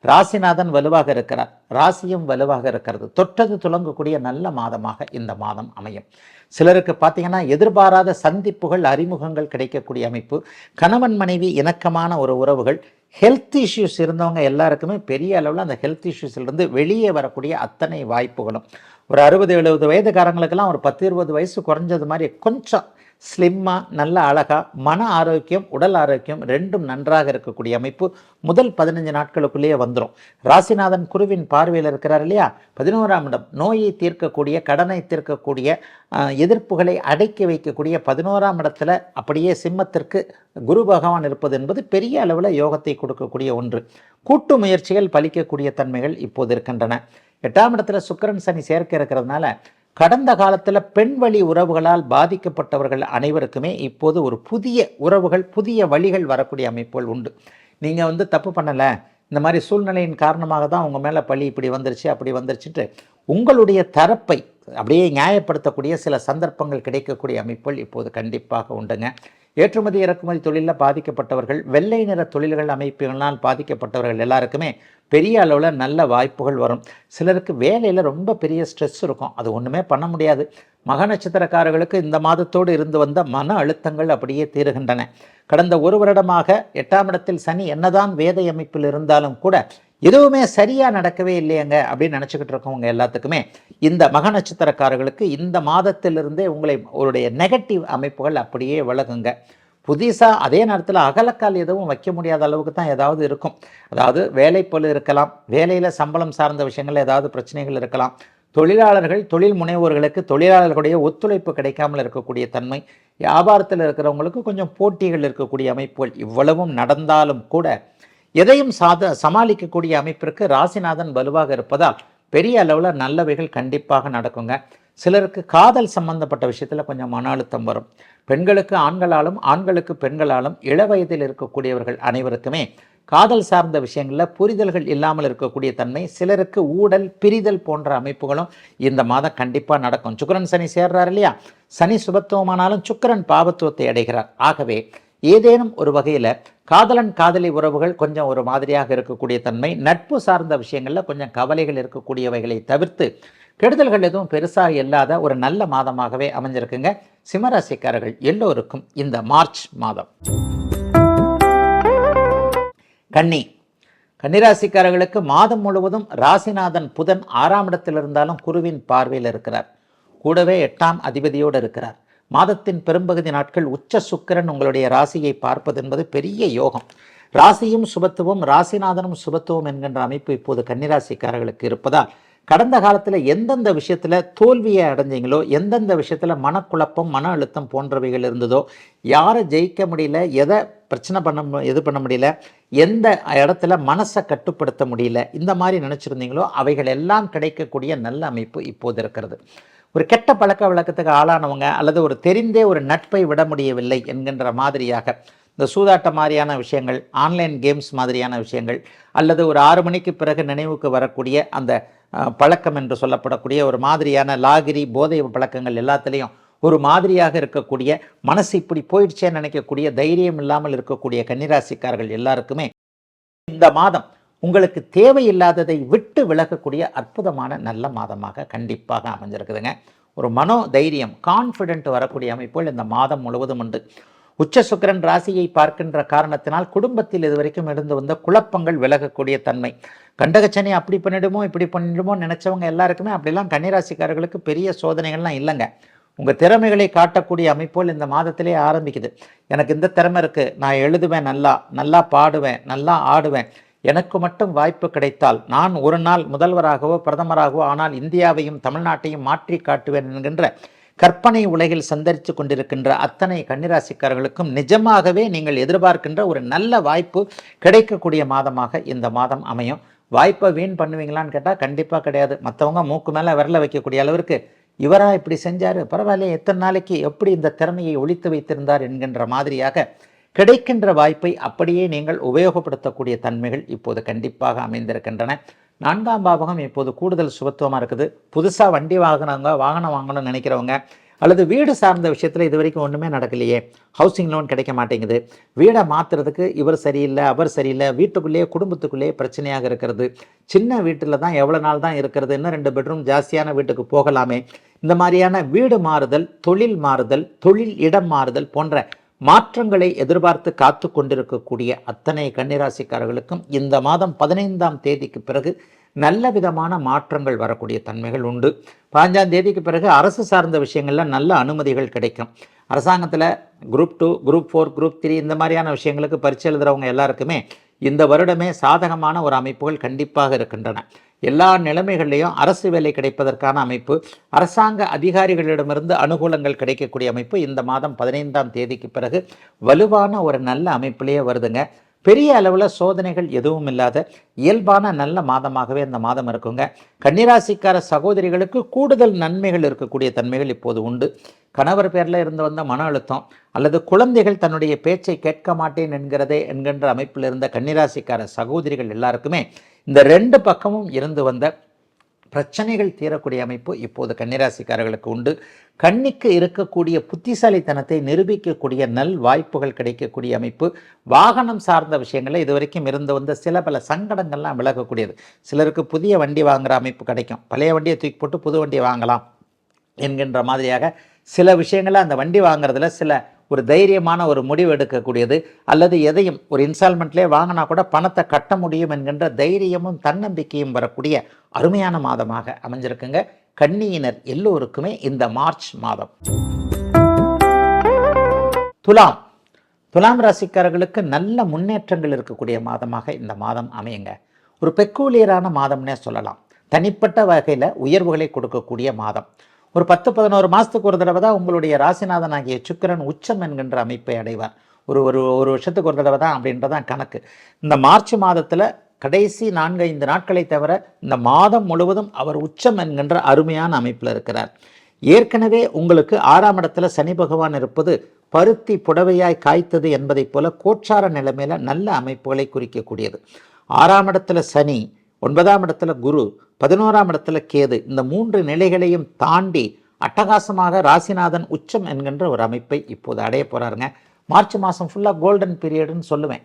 ராசிநாதன் வலுவாக இருக்கிறார், ராசியும் வலுவாக இருக்கிறது. தொட்டது துலங்கக்கூடிய நல்ல மாதமாக இந்த மாதம் அமையும். சிலருக்கு பார்த்தீங்கன்னா எதிர்பாராத சந்திப்புகள், அறிமுகங்கள் கிடைக்கக்கூடிய அமைப்பு. கணவன் மனைவி இணக்கமான ஒரு உறவுகள். ஹெல்த் இஷ்யூஸ் இருந்தவங்க எல்லாருக்குமே பெரிய அளவில் அந்த ஹெல்த் இஷ்யூஸ்லேருந்து வெளியே வரக்கூடிய அத்தனை வாய்ப்புகளும். ஒரு 60-70 வயதுக்காரங்களுக்கெல்லாம் ஒரு 10-20 வயசு குறைஞ்சது மாதிரி கொஞ்சம் ஸ்லிம்மாக, நல்ல அழகாக, மன ஆரோக்கியம், உடல் ஆரோக்கியம் ரெண்டும் நன்றாக இருக்கக்கூடிய அமைப்பு முதல் 15 நாட்களுக்குள்ளேயே வந்துடும். ராசிநாதன் குருவின் பார்வையில் இருக்கிறார் இல்லையா? 11ஆம் இடம் நோயை தீர்க்கக்கூடிய, கடனை தீர்க்கக்கூடிய, எதிர்ப்புகளை அடக்கி வைக்கக்கூடிய 11ஆம் இடத்துல அப்படியே சிம்மத்திற்கு குரு பகவான் இருப்பது என்பது பெரிய அளவில் யோகத்தை கொடுக்கக்கூடிய ஒன்று. கூட்டு முயற்சிகள் பலிக்கக்கூடிய தன்மைகள் இப்போது இருக்கின்றன. 8ஆம் இடத்துல சுக்கிரன் சனி சேர்க்க இருக்கிறதுனால கடந்த காலத்தில் பெண் வழி உறவுகளால் பாதிக்கப்பட்டவர்கள் அனைவருக்குமே இப்போது ஒரு புதிய உறவுகள், புதிய வழிகள் வரக்கூடிய அமைப்புகள் உண்டு. நீங்கள் தப்பு பண்ணலை, இந்த மாதிரி சூழ்நிலையின் காரணமாக தான் உங்கள் மேலே பழி இப்படி வந்துருச்சு, அப்படி வந்துருச்சுட்டு உங்களுடைய தரப்பை அப்படியே நியாயப்படுத்தக்கூடிய சில சந்தர்ப்பங்கள் கிடைக்கக்கூடிய அமைப்புகள் இப்போது கண்டிப்பாக உண்டுங்க. ஏற்றுமதி இறக்குமதி தொழிலில் பாதிக்கப்பட்டவர்கள், வெள்ளை நிற தொழில்கள் அமைப்புகளால் பாதிக்கப்பட்டவர்கள் எல்லாருக்குமே பெரிய அளவில் நல்ல வாய்ப்புகள் வரும். சிலருக்கு வேலையில் ரொம்ப பெரிய ஸ்ட்ரெஸ் இருக்கும், அது ஒன்றுமே பண்ண முடியாது. மக நட்சத்திரக்காரர்களுக்கு இந்த மாதத்தோடு இருந்து வந்த மன அழுத்தங்கள் அப்படியே தீருகின்றன. கடந்த ஒரு வருடமாக 8ஆம் இடத்தில் சனி என்னதான் வேதை அமைப்பில் இருந்தாலும் கூட எதுவுமே சரியாக நடக்கவே இல்லையங்க அப்படின்னு நினச்சிக்கிட்டு இருக்கவங்க எல்லாத்துக்குமே இந்த மக நட்சத்திரக்காரர்களுக்கு இந்த மாதத்திலிருந்தே உங்களுடைய நெகட்டிவ் அமைப்புகள் அப்படியே விலகுங்க. புதுசாக அதே நேரத்தில் அகலக்கால் எதுவும் வைக்க முடியாத அளவுக்கு தான் ஏதாவது இருக்கும். அதாவது வேலைப்பளு இருக்கலாம், வேலையில் சம்பளம் சார்ந்த விஷயங்கள் ஏதாவது பிரச்சனைகள் இருக்கலாம், தொழிலாளர்கள் தொழில் முனைவோர்களுக்கு தொழிலாளர்களுடைய ஒத்துழைப்பு கிடைக்காமல் இருக்கக்கூடிய தன்மை, வியாபாரத்தில் இருக்கிறவங்களுக்கு கொஞ்சம் போட்டிகள் இருக்கக்கூடிய அமைப்புகள் இவ்வளவும் நடந்தாலும் கூட எதையும் சமாளிக்கக்கூடிய அமைப்பிற்கு ராசிநாதன் வலுவாக இருப்பதால் பெரிய அளவில் நல்லவைகள் கண்டிப்பாக நடக்குங்க. சிலருக்கு காதல் சம்பந்தப்பட்ட விஷயத்தில் கொஞ்சம் மன அழுத்தம் வரும். பெண்களுக்கு ஆண்களாலும் ஆண்களுக்கு பெண்களாலும் இளவயதில் இருக்கக்கூடியவர்கள் அனைவருக்குமே காதல் சார்ந்த விஷயங்களில் புரிதல்கள் இல்லாமல் இருக்கக்கூடிய தன்மை, சிலருக்கு ஊடல் பிரிதல் போன்ற அமைப்புகளும் இந்த மாதம் கண்டிப்பாக நடக்கும். சுக்கிரன் சனி சேர்றார் இல்லையா, சனி சுபத்துவமானாலும் சுக்கிரன் பாபத்துவத்தை அடைகிறார். ஆகவே ஏதேனும் ஒரு வகையில் காதலன் காதலி உறவுகள் கொஞ்சம் ஒரு மாதிரியாக இருக்கக்கூடிய தன்மை, நட்பு சார்ந்த விஷயங்களில் கொஞ்சம் கவலைகள் இருக்கக்கூடியவைகளை தவிர்த்து கெடுதல்கள் எதுவும் பெருசாக இல்லாத ஒரு நல்ல மாதமாகவே அமைஞ்சிருக்குங்க. சிம்மராசிக்காரர்கள் எல்லோருக்கும் இந்த மார்ச் மாதம். கன்னிராசிக்காரர்களுக்கு மாதம் முழுவதும் ராசிநாதன் புதன் 6ஆம் இடத்தில் இருந்தாலும் குருவின் பார்வையில் இருக்கிறார். கூடவே 8ஆம் அதிபதியோடு இருக்கிறார். மாதத்தின் பெரும்பகுதி நாட்கள் உச்ச சுக்கிரன் உங்களுடைய ராசியை பார்ப்பது என்பது பெரிய யோகம். ராசியும் சுபத்துவம், ராசிநாதனும் சுபத்துவம் என்கின்ற அமைப்பு இப்போது கன்னிராசிக்காரர்களுக்கு இருப்பதால் கடந்த காலத்தில் எந்தெந்த விஷயத்தில் தோல்வியை அடைஞ்சிங்களோ, எந்தெந்த விஷயத்தில் மனக்குழப்பம் மன அழுத்தம் போன்றவைகள் இருந்ததோ, யாரை ஜெயிக்க முடியல, எதை பிரச்சனை பண்ண முடியல, எந்த இடத்துல மனசை கட்டுப்படுத்த முடியல, இந்த மாதிரி நினச்சிருந்தீங்களோ அவைகள் எல்லாம் கிடைக்கக்கூடிய நல்ல அமைப்பு இப்போது இருக்கிறது. ஒரு கெட்ட பழக்க வழக்கத்துக்கு ஆளானவங்க அல்லது ஒரு தெரிந்தே ஒரு நட்பை விட முடியவில்லை என்கின்ற மாதிரியாக இந்த சூதாட்ட மாதிரியான விஷயங்கள், ஆன்லைன் கேம்ஸ் மாதிரியான விஷயங்கள், அல்லது ஒரு 6 மணிக்கு பிறகு நினைவுக்கு வரக்கூடிய அந்த பழக்கம் என்று சொல்லப்படக்கூடிய ஒரு மாதிரியான லாகிரி போதை பழக்கங்கள் எல்லாத்துலேயும் ஒரு மாதிரியாக இருக்கக்கூடிய, மனசு இப்படி போயிடுச்சேன்னு நினைக்கக்கூடிய, தைரியம் இல்லாமல் இருக்கக்கூடிய கன்னிராசிக்காரர்கள் எல்லாருக்குமே இந்த மாதம் உங்களுக்கு தேவையில்லாததை விட்டு விலகக்கூடிய அற்புதமான நல்ல மாதமாக கண்டிப்பாக அமைஞ்சிருக்குதுங்க. ஒரு மனோ தைரியம், கான்ஃபிடென்ட் வரக்கூடிய அமைப்புகள் இந்த மாதம் முழுவதும் உண்டு. உச்ச சுக்கிரன் ராசியை பார்க்கின்ற காரணத்தினால் குடும்பத்தில் இதுவரைக்கும் இருந்து வந்த குழப்பங்கள் விலகக்கூடிய தன்மை. கண்டகச்சனி அப்படி பண்ணிடுமோ இப்படி பண்ணிடுமோ நினைச்சவங்க எல்லாருக்குமே அப்படிலாம் கன்னிராசிக்காரர்களுக்கு பெரிய சோதனைகள்லாம் இல்லைங்க. உங்கள் திறமைகளை காட்டக்கூடிய அமைப்புகள் இந்த மாதத்திலே ஆரம்பிக்குது. எனக்கு இந்த திறமை இருக்குது, நான் எழுதுவேன், நல்லா பாடுவேன், நல்லா ஆடுவேன், எனக்கு மட்டும் வாய்ப்பு கிடைத்தால் நான் ஒரு நாள் முதல்வராகவோ பிரதமராகவோ ஆனால் இந்தியாவையும் தமிழ்நாட்டையும் மாற்றி காட்டுவேன் என்கின்ற கற்பனை உலகில் சந்தரித்து கொண்டிருக்கின்ற அத்தனை கன்னிராசிக்காரர்களுக்கும் நிஜமாகவே நீங்கள் எதிர்பார்க்கின்ற ஒரு நல்ல வாய்ப்பு கிடைக்கக்கூடிய மாதமாக இந்த மாதம் அமையும். வாய்ப்பை வீண் பண்ணுவீங்களான்னு கேட்டால் கண்டிப்பாக கிடையாது. மற்றவங்க மூக்கு மேலே விரல வைக்கக்கூடிய அளவிற்கு இவரா இப்படி செஞ்சார், பரவாயில்லையே, எத்தனை நாளைக்கு எப்படி இந்த திறமையை ஒழித்து வைத்திருந்தார் என்கின்ற மாதிரியாக கிடைக்கின்ற வாய்ப்பை அப்படியே நீங்கள் உபயோகப்படுத்தக்கூடிய தன்மைகள் இப்போது கண்டிப்பாக அமைந்திருக்கின்றன. 4ஆம் பாவகம் இப்போது கூடுதல் சுபத்துவமாக இருக்குது. புதுசாக வண்டி வாங்கணும் வாங்கணும்னு நினைக்கிறவங்க, அல்லது வீடு சார்ந்த விஷயத்தில் இது வரைக்கும் ஒன்றுமே நடக்கலையே, ஹவுசிங் லோன் கிடைக்க மாட்டேங்குது, வீடை மாற்றுறதுக்கு இவர் சரியில்லை அவர் சரியில்லை, வீட்டுக்குள்ளேயே குடும்பத்துக்குள்ளேயே பிரச்சனையாக இருக்கிறது, சின்ன வீட்டில் தான் எவ்வளோ நாள் தான் இருக்கிறது, இன்னும் 2 பெட்ரூம் ஜாஸ்தியான வீட்டுக்கு போகலாமே, இந்த மாதிரியான வீடு மாறுதல், தொழில் மாறுதல், தொழில் இடம் மாறுதல் போன்ற மாற்றங்களை எதிர்பார்த்து காத்து கொண்டிருக்கக்கூடிய அத்தனை கன்னிராசிக்காரர்களுக்கும் இந்த மாதம் 15ஆம் தேதிக்கு பிறகு நல்ல விதமான மாற்றங்கள் வரக்கூடிய தன்மைகள் உண்டு. 15ஆம் தேதிக்கு பிறகு அரசு சார்ந்த விஷயங்களில் நல்ல அனுமதிகள் கிடைக்கும். அரசாங்கத்தில் குரூப் 2, குரூப் 4, குரூப் 3 இந்த மாதிரியான விஷயங்களுக்கு பரீட்சை எழுதுகிறவங்க எல்லாருக்குமே இந்த வருடமே சாதகமான ஒரு அமைப்புகள் கண்டிப்பாக இருக்கின்றன. எல்லா நிலைமைகள்லையும் அரசு வேலை கிடைப்பதற்கான அமைப்பு, அரசாங்க அதிகாரிகளிடமிருந்து அனுகூலங்கள் கிடைக்கக்கூடிய அமைப்பு இந்த மாதம் 15ஆம் தேதிக்கு பிறகு வலுவான ஒரு நல்ல அமைப்பிலேயே வருதுங்க. பெரிய அளவில் சோதனைகள் எதுவும் இல்லாத இயல்பான நல்ல மாதமாகவே இந்த மாதம் இருக்குங்க. கன்னிராசிக்கார சகோதரிகளுக்கு கூடுதல் நன்மைகள் இருக்கக்கூடிய தன்மைகள் இப்போது உண்டு. கணவர் பேரில் இருந்து வந்த மன அழுத்தம், அல்லது குழந்தைகள் தன்னுடைய பேச்சை கேட்க மாட்டேன் என்கின்ற அமைப்பில் இருந்த கன்னிராசிக்கார சகோதரிகள் எல்லாருக்குமே இந்த 2 பக்கமும் இருந்து வந்த பிரச்சனைகள் தீரக்கூடிய அமைப்பு இப்போது கன்னிராசிக்காரர்களுக்கு உண்டு. கன்னிக்கு இருக்கக்கூடிய புத்திசாலித்தனத்தை நிரூபிக்கக்கூடிய நல் வாய்ப்புகள் கிடைக்கக்கூடிய அமைப்பு. வாகனம் சார்ந்த விஷயங்களில் இதுவரைக்கும் இருந்து வந்த சில பல சங்கடங்கள்லாம் விலகக்கூடியது. சிலருக்கு புதிய வண்டி வாங்குகிற அமைப்பு கிடைக்கும். பழைய வண்டியை தூக்கி போட்டு புது வண்டியை வாங்கலாம் என்கின்ற மாதிரியாக சில விஷயங்களில் அந்த வண்டி வாங்குறதுல சில ஒரு தைரியமான ஒரு முடிவு எடுக்கக்கூடியது, அல்லது எதையும் ஒரு இன்ஸ்டால்மெண்ட்லேயே வாங்கினா கூட பணத்தை கட்ட முடியும் என்கின்ற தைரியமும் தன்னம்பிக்கையும் வரக்கூடிய அருமையான மாதமாக அமைஞ்சிருக்குங்க கன்னியினர் எல்லோருக்குமே இந்த மார்ச் மாதம். துலாம் ராசிக்காரர்களுக்கு நல்ல முன்னேற்றங்கள் இருக்கக்கூடிய மாதமாக இந்த மாதம் அமையுங்க. ஒரு பெக்கூலியரான மாதம்னே சொல்லலாம். தனிப்பட்ட வகையில் உயர்வுகளை கொடுக்கக்கூடிய மாதம். ஒரு 10-11 மாதத்துக்கு ஒரு தடவை தான் உங்களுடைய ராசிநாதன் ஆகிய சுக்கிரன் உச்சம் என்கின்ற அமைப்பை அடைவார். ஒரு ஒரு வருஷத்துக்கு ஒரு தடவை தான் அப்படின்றதான் கணக்கு. இந்த மார்ச் மாதத்தில் கடைசி 4-5 நாட்களை தவிர இந்த மாதம் முழுவதும் அவர் உச்சம் என்கின்ற அருமையான அமைப்பில் இருக்கிறார். ஏற்கனவே உங்களுக்கு 6ஆம் இடத்துல சனி பகவான் இருப்பது பருத்தி புடவையாய் காய்த்தது என்பதை போல கோச்சார நிலைமையில நல்ல அமைப்புகளை குறிக்கக்கூடியது. 6ஆம் இடத்துல சனி, 9ஆம் இடத்துல குரு, 11ஆம் இடத்துல கேது, இந்த 3 நிலைகளையும் தாண்டி அட்டகாசமாக ராசிநாதன் உச்சம் என்கின்ற ஒரு அமைப்பை இப்போது அடைய போகிறாருங்க. மார்ச் மாதம் ஃபுல்லாக கோல்டன் பீரியடுன்னு சொல்லுவேன்.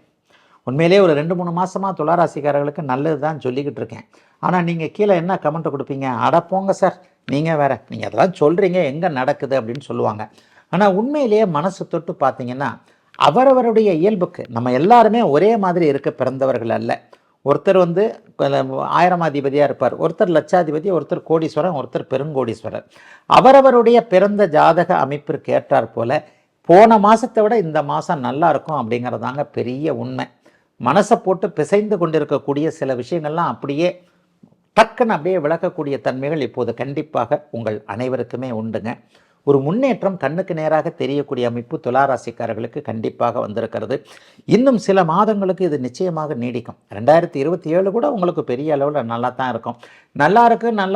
உண்மையிலே ஒரு 2-3 மாதமாக துளாராசிக்காரர்களுக்கு நல்லது தான் சொல்லிக்கிட்டு இருக்கேன். ஆனால் நீங்கள் கீழே என்ன கமெண்ட்டை கொடுப்பீங்க? அடப்போங்க சார், நீங்கள் வேறு, நீங்கள் அதெல்லாம் சொல்கிறீங்க, எங்கே நடக்குது அப்படின்னு சொல்லுவாங்க. ஆனால் உண்மையிலேயே மனசு தொட்டு பார்த்தீங்கன்னா அவரவருடைய இயல்புக்கு நம்ம எல்லாருமே ஒரே மாதிரி இருக்க பிறந்தவர்கள் அல்ல. ஒருத்தர் 1000 அதிபதியாக இருப்பார், ஒருத்தர் லட்சாதிபதி, ஒருத்தர் கோடீஸ்வரன், ஒருத்தர் பெருங்கோடீஸ்வரர். அவரவருடைய பிறந்த ஜாதக அமைப்பிற்கு ஏற்றார் போல போன மாதத்தை விட இந்த மாதம் நல்லா இருக்கும் அப்படிங்கிறதாங்க பெரிய உண்மை. மனசை போட்டு பிசைந்து கொண்டிருக்கக்கூடிய சில விஷயங்கள்லாம் அப்படியே டக்குன்னு அப்படியே விளக்கக்கூடிய தன்மைகள் இப்போது கண்டிப்பாக உங்கள் அனைவருக்குமே உண்டுங்க. ஒரு முன்னேற்றம் கண்ணுக்கு நேராக தெரியக்கூடிய அமைப்பு துளாராசிக்காரர்களுக்கு கண்டிப்பாக வந்திருக்கிறது. இன்னும் சில மாதங்களுக்கு இது நிச்சயமாக நீடிக்கும். 2027 கூட உங்களுக்கு பெரிய அளவில் நல்லா தான் இருக்கும். நல்லா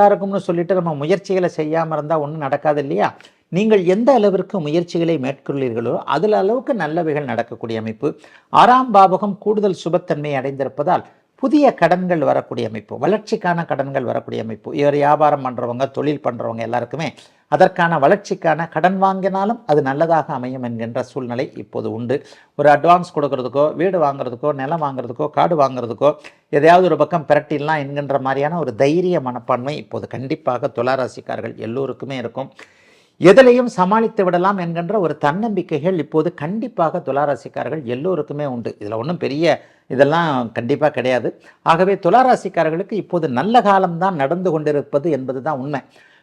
இருக்கும்னு சொல்லிட்டு நம்ம முயற்சிகளை செய்யாமல் இருந்தால் ஒன்றும் நடக்காது இல்லையா? நீங்கள் எந்த அளவிற்கு முயற்சிகளை மேற்கொள்ளீர்களோ அதில் அளவுக்கு நல்லவைகள் நடக்கக்கூடிய அமைப்பு. 6ஆம் பாவகம் கூடுதல் சுபத்தன்மை அடைந்திருப்பதால் புதிய கடன்கள் வரக்கூடிய அமைப்பு, வளர்ச்சிக்கான கடன்கள் வரக்கூடிய அமைப்பு. இவர் வியாபாரம் பண்ணுறவங்க, தொழில் பண்ணுறவங்க எல்லாருக்குமே அதற்கான வளர்ச்சிக்கான கடன் வாங்கினாலும் அது நல்லதாக அமையும் என்கின்ற சூழ்நிலை இப்போது உண்டு. ஒரு அட்வான்ஸ் கொடுக்கறதுக்கோ, வீடு வாங்குறதுக்கோ, நிலம் வாங்குறதுக்கோ, காடு வாங்குறதுக்கோ, எதையாவது ஒரு பக்கம் பிரட்டிடலாம் என்கின்ற மாதிரியான ஒரு தைரிய மனப்பான்மை இப்போது கண்டிப்பாக துளாராசிக்காரர்கள் எல்லோருக்குமே இருக்கும். எதிலையும் சமாளித்து விடலாம் என்கின்ற ஒரு தன்னம்பிக்கைகள் இப்போது கண்டிப்பாக துளாராசிக்காரர்கள் எல்லோருக்குமே உண்டு. இதில் ஒன்றும் பெரிய இதெல்லாம் கண்டிப்பாக கிடையாது. ஆகவே துளாராசிக்காரர்களுக்கு இப்போது நல்ல காலம்தான் நடந்து கொண்டிருப்பது என்பது தான் உண்மை.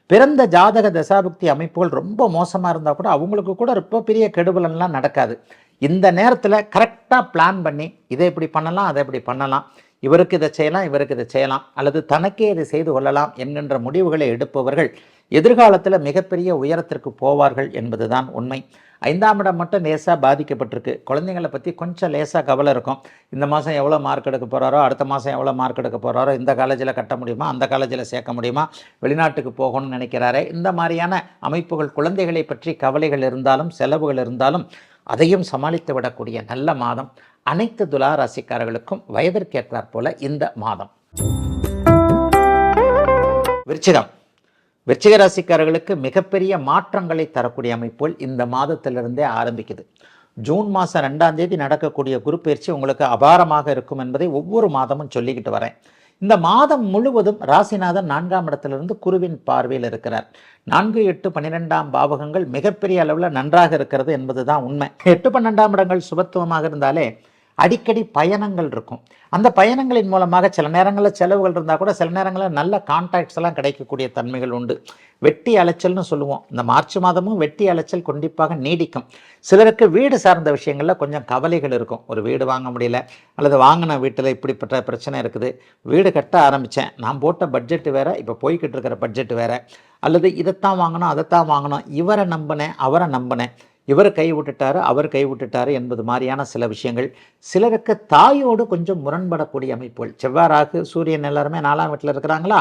பிறந்த ஜாதக தசாபுக்தி அமைப்புகள் ரொம்ப மோசமாக இருந்தால் கூட அவங்களுக்கு கூட ரொம்ப பெரிய கெடுபலன்லாம் நடக்காது. இந்த நேரத்தில் கரெக்டாக பிளான் பண்ணி இதை இப்படி பண்ணலாம், அதை இப்படி பண்ணலாம், இவருக்கு இதை செய்யலாம், இவருக்கு இதை செய்யலாம், அல்லது தனக்கே இதை செய்து கொள்ளலாம் என்கின்ற முடிவுகளை எடுப்பவர்கள் எதிர்காலத்தில் மிகப்பெரிய உயரத்திற்கு போவார்கள் என்பதுதான் உண்மை. 5ஆம் இடம் மட்டும் லேசாக பாதிக்கப்பட்டிருக்கு. குழந்தைங்களை பற்றி கொஞ்சம் லேசாக கவலை இருக்கும். இந்த மாதம் எவ்வளோ மார்க் எடுக்க போகிறாரோ, அடுத்த மாதம் எவ்வளோ மார்க் எடுக்க போகிறாரோ, இந்த காலேஜில் கட்ட முடியுமா, அந்த காலேஜில் சேர்க்க முடியுமா, வெளிநாட்டுக்கு போகணும்னு நினைக்கிறாரே, இந்த மாதிரியான அமைப்புகள் குழந்தைகளை பற்றி கவலைகள் இருந்தாலும் செலவுகள் இருந்தாலும் அதையும் சமாளித்து விடக்கூடிய நல்ல மாதம் அனைத்து துலா ராசிக்காரர்களுக்கும் வயதிற்கேற்றாற் போல இந்த மாதம். விருச்சிக ராசிக்காரர்களுக்கு மிகப்பெரிய மாற்றங்களை தரக்கூடிய அமைப்புகள் இந்த மாதத்திலிருந்தே ஆரம்பிக்குது. ஜூன் மாதம் 2ஆம் தேதி நடக்கக்கூடிய குரு பயிற்சி உங்களுக்கு அபாரமாக இருக்கும் என்பதை ஒவ்வொரு மாதமும் சொல்லிக்கிட்டு வரேன். இந்த மாதம் முழுவதும் ராசிநாதன் 4ஆம் இடத்திலிருந்து குருவின் பார்வையில் இருக்கிறார். 4, 8, 12ஆம் பாவகங்கள் மிகப்பெரிய அளவில் நன்றாக இருக்கிறது என்பது தான் உண்மை. 8, 12ஆம் இடங்கள் சுபத்துவமாக இருந்தாலே அடிக்கடி பயணங்கள் இருக்கும். அந்த பயணங்களின் மூலமாக சில நேரங்களில் செலவுகள் இருந்தால் கூட சில நேரங்களில் நல்ல கான்டாக்ட்ஸ் எல்லாம் கிடைக்கக்கூடிய தன்மைகள் உண்டு. வெட்டி அலைச்சல்னு சொல்லுவோம். இந்த மார்ச் மாதமும் வெட்டி அலைச்சல் கண்டிப்பாக நீடிக்கும். சிலருக்கு வீடு சார்ந்த விஷயங்களில் கொஞ்சம் கவலைகள் இருக்கும். ஒரு வீடு வாங்க முடியல, அல்லது வாங்கின வீட்டில் இப்படிப்பட்ட பிரச்சனை இருக்குது, வீடு கட்ட ஆரம்பித்தேன், நான் போட்ட பட்ஜெட்டு வேறு, இப்போ போய்கிட்டு இருக்கிற பட்ஜெட்டு வேறு, அல்லது இதைத்தான் வாங்கணும் அதைத்தான் வாங்கணும், இவரை நம்பினேன் அவரை நம்பினேன், இவர் கை விட்டுட்டாரு அவர் கை விட்டுட்டாரு என்பது மாதிரியான சில விஷயங்கள். சிலருக்கு தாயோடு கொஞ்சம் முரண்படக்கூடிய அமைப்புகள். செவ்வாறாக சூரியன் எல்லாருமே 4ஆம் வீட்டில் இருக்கிறாங்களா,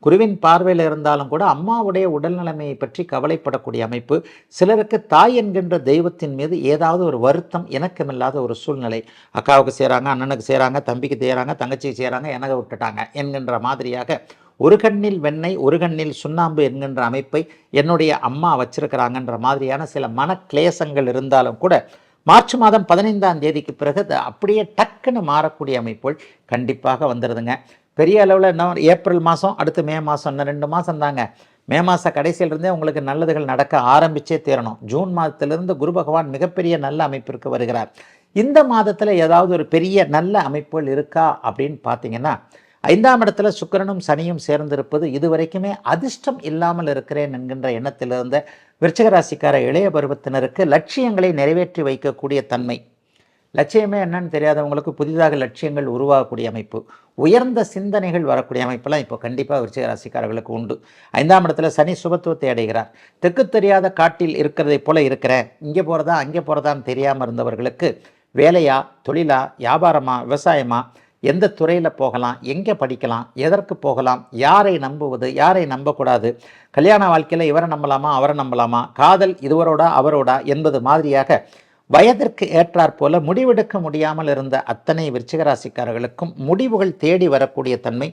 குருவின் பார்வையில் இருந்தாலும் கூட அம்மாவுடைய உடல்நிலைமையை பற்றி கவலைப்படக்கூடிய அமைப்பு. சிலருக்கு தாய் என்கின்ற தெய்வத்தின் மீது ஏதாவது ஒரு வருத்தம், இணக்கமில்லாத ஒரு சூழ்நிலை. அக்காவுக்கு செய்கிறாங்க, அண்ணனுக்கு செய்கிறாங்க, தம்பிக்கு செய்கிறாங்க, தங்கச்சிக்கு செய்கிறாங்க, எனக்கு விட்டுட்டாங்க என்கின்ற மாதிரியாக ஒரு கண்ணில் வெண்ணெய் ஒரு கண்ணில் சுண்ணாம்பு என்கின்ற அமைப்பை என்னுடைய அம்மா வச்சிருக்கிறாங்கன்ற மாதிரியான சில மன கிளேசங்கள் இருந்தாலும் கூட மார்ச் மாதம் 15ஆம் தேதிக்கு பிறகு அப்படியே டக்குன்னு மாறக்கூடிய அமைப்புகள் கண்டிப்பாக வந்துடுதுங்க. பெரிய அளவில் இன்னும் ஏப்ரல் மாதம் அடுத்து மே மாதம் இன்னும் 2 மாதம் தாங்க. மே மாத கடைசியிலிருந்தே உங்களுக்கு நல்லதுகள் நடக்க ஆரம்பிச்சே தீரணும். ஜூன் மாதத்திலிருந்து குரு பகவான் மிகப்பெரிய நல்ல அமைப்பிற்கு வருகிறார். இந்த மாதத்தில் ஏதாவது ஒரு பெரிய நல்ல அமைப்புகள் இருக்கா அப்படின்னு பார்த்தீங்கன்னா, 5ஆம் இடத்துல சுக்கிரனும் சனியும் சேர்ந்திருப்பது இதுவரைக்குமே அதிர்ஷ்டம் இல்லாமல் இருக்கிறேன் என்கின்ற எண்ணத்திலிருந்த விருச்சிக ராசிக்கார இளைய பருவத்தினருக்கு லட்சியங்களை நிறைவேற்றி வைக்கக்கூடிய தன்மை. லட்சியமே என்னன்னு தெரியாதவங்களுக்கு புதிதாக லட்சியங்கள் உருவாகக்கூடிய அமைப்பு, உயர்ந்த சிந்தனைகள் வரக்கூடிய அமைப்பெல்லாம் இப்போ கண்டிப்பாக விருச்சிக ராசிக்காரர்களுக்கு உண்டு. 5ஆம் இடத்துல சனி சுபத்துவத்தை அடைகிறார். தெற்கு தெரியாத காட்டில் இருக்கிறதை போல இருக்கிறேன், இங்கே போகிறதா அங்கே போகிறதான்னு தெரியாமல் இருந்தவர்களுக்கு வேலையா, தொழிலா, வியாபாரமா, விவசாயமா, எந்த துறையில் போகலாம், எங்கே படிக்கலாம், எதற்கு போகலாம், யாரை நம்புவது, யாரை நம்பக்கூடாது, கல்யாண வாழ்க்கையில் இவரை நம்பலாமா அவரை நம்பலாமா, காதல் இதுவரோடா அவரோடா என்பது மாதிரியாக வயதிற்கு ஏற்றாற் போல முடிவெடுக்க முடியாமல் இருந்த அத்தனை விருச்சிக ராசிக்காரர்களுக்கும் முடிவுகள் தேடி வரக்கூடிய தன்மை,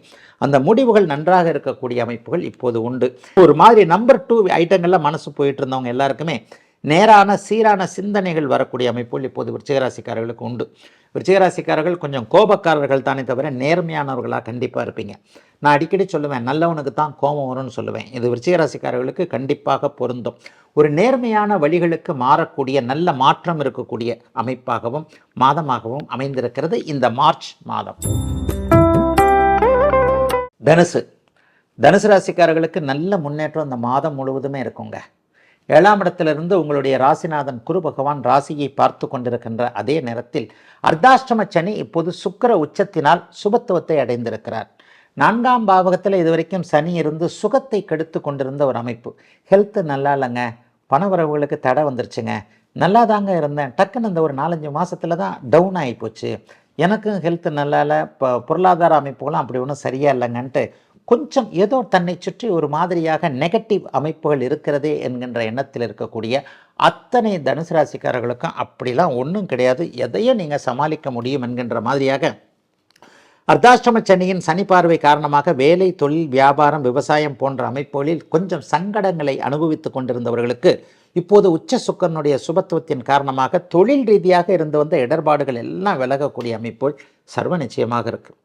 அந்த முடிவுகள் நன்றாக இருக்கக்கூடிய அமைப்புகள் இப்போது உண்டு. ஒரு மாதிரி நம்பர் 2 ஐட்டங்களில் மனசு போயிட்டு இருந்தவங்க எல்லாருக்குமே நேரான சீரான சிந்தனைகள் வரக்கூடிய அமைப்புகள் இப்போது விருச்சிக ராசிக்காரர்களுக்கு உண்டு. விருச்சிக ராசிக்காரர்கள் கொஞ்சம் கோபக்காரர்கள் தானே தவிர நேர்மையானவர்களாக கண்டிப்பாக இருப்பீங்க. நான் அடிக்கடி சொல்லுவேன், நல்லவனுக்கு தான் கோபம் வரும்னு சொல்லுவேன். இது விருச்சிக ராசிக்காரர்களுக்கு கண்டிப்பாக பொருந்தும். ஒரு நேர்மையான வழிகளுக்கு மாறக்கூடிய நல்ல மாற்றம் இருக்கக்கூடிய அமைப்பாகவும் மாதமாகவும் அமைந்திருக்கிறது இந்த மார்ச் மாதம். தனுசு ராசிக்காரர்களுக்கு நல்ல முன்னேற்றம் இந்த மாதம் முழுவதுமே இருக்குங்க. 7ஆம் இடத்திலிருந்து உங்களுடைய ராசிநாதன் குரு பகவான் ராசியை பார்த்து கொண்டிருக்கின்ற அதே நேரத்தில் அர்த்தாஷ்டம சனி இப்போது சுக்கிர உச்சத்தினால் சுபத்துவத்தை அடைந்திருக்கிறார். 4ஆம் பாவகத்தில் இதுவரைக்கும் சனி இருந்து சுகத்தை கெடுத்து கொண்டிருந்த ஒரு அமைப்பு. ஹெல்த்து நல்லா இல்லைங்க, பணவரவுகளுக்கு தடை வந்துருச்சுங்க, நல்லா தாங்க இருந்தேன், டக்குன்னு இந்த ஒரு 4-5 மாதத்தில் தான் டவுன் ஆகி போச்சு, எனக்கும் ஹெல்த்து நல்லா இல்லை, பொருளாதார அமைப்புகளும் அப்படி ஒன்றும் சரியாக இல்லைங்கன்ட்டு கொஞ்சம் ஏதோ தன்னை சுற்றி ஒரு மாதிரியாக நெகட்டிவ் அமைப்புகள் இருக்கிறதே என்கின்ற எண்ணத்தில் இருக்கக்கூடிய அத்தனை தனுசு ராசிக்காரர்களுக்கும் அப்படிலாம் ஒன்றும் கிடையாது, எதையும் நீங்கள் சமாளிக்க முடியும் என்கின்ற மாதிரியாக அர்த்தாஷ்டம சனியின் சனி பார்வை காரணமாக வேலை, தொழில், வியாபாரம், விவசாயம் போன்ற அமைப்புகளில் கொஞ்சம் சங்கடங்களை அனுபவித்து கொண்டிருந்தவர்களுக்கு இப்போது உச்ச சுக்கரனுடைய சுபத்துவத்தின் காரணமாக தொழில் ரீதியாக இருந்து வந்த இடர்பாடுகள் எல்லாம் விலகக்கூடிய அமைப்புகள் சர்வ நிச்சயமாக இருக்குது.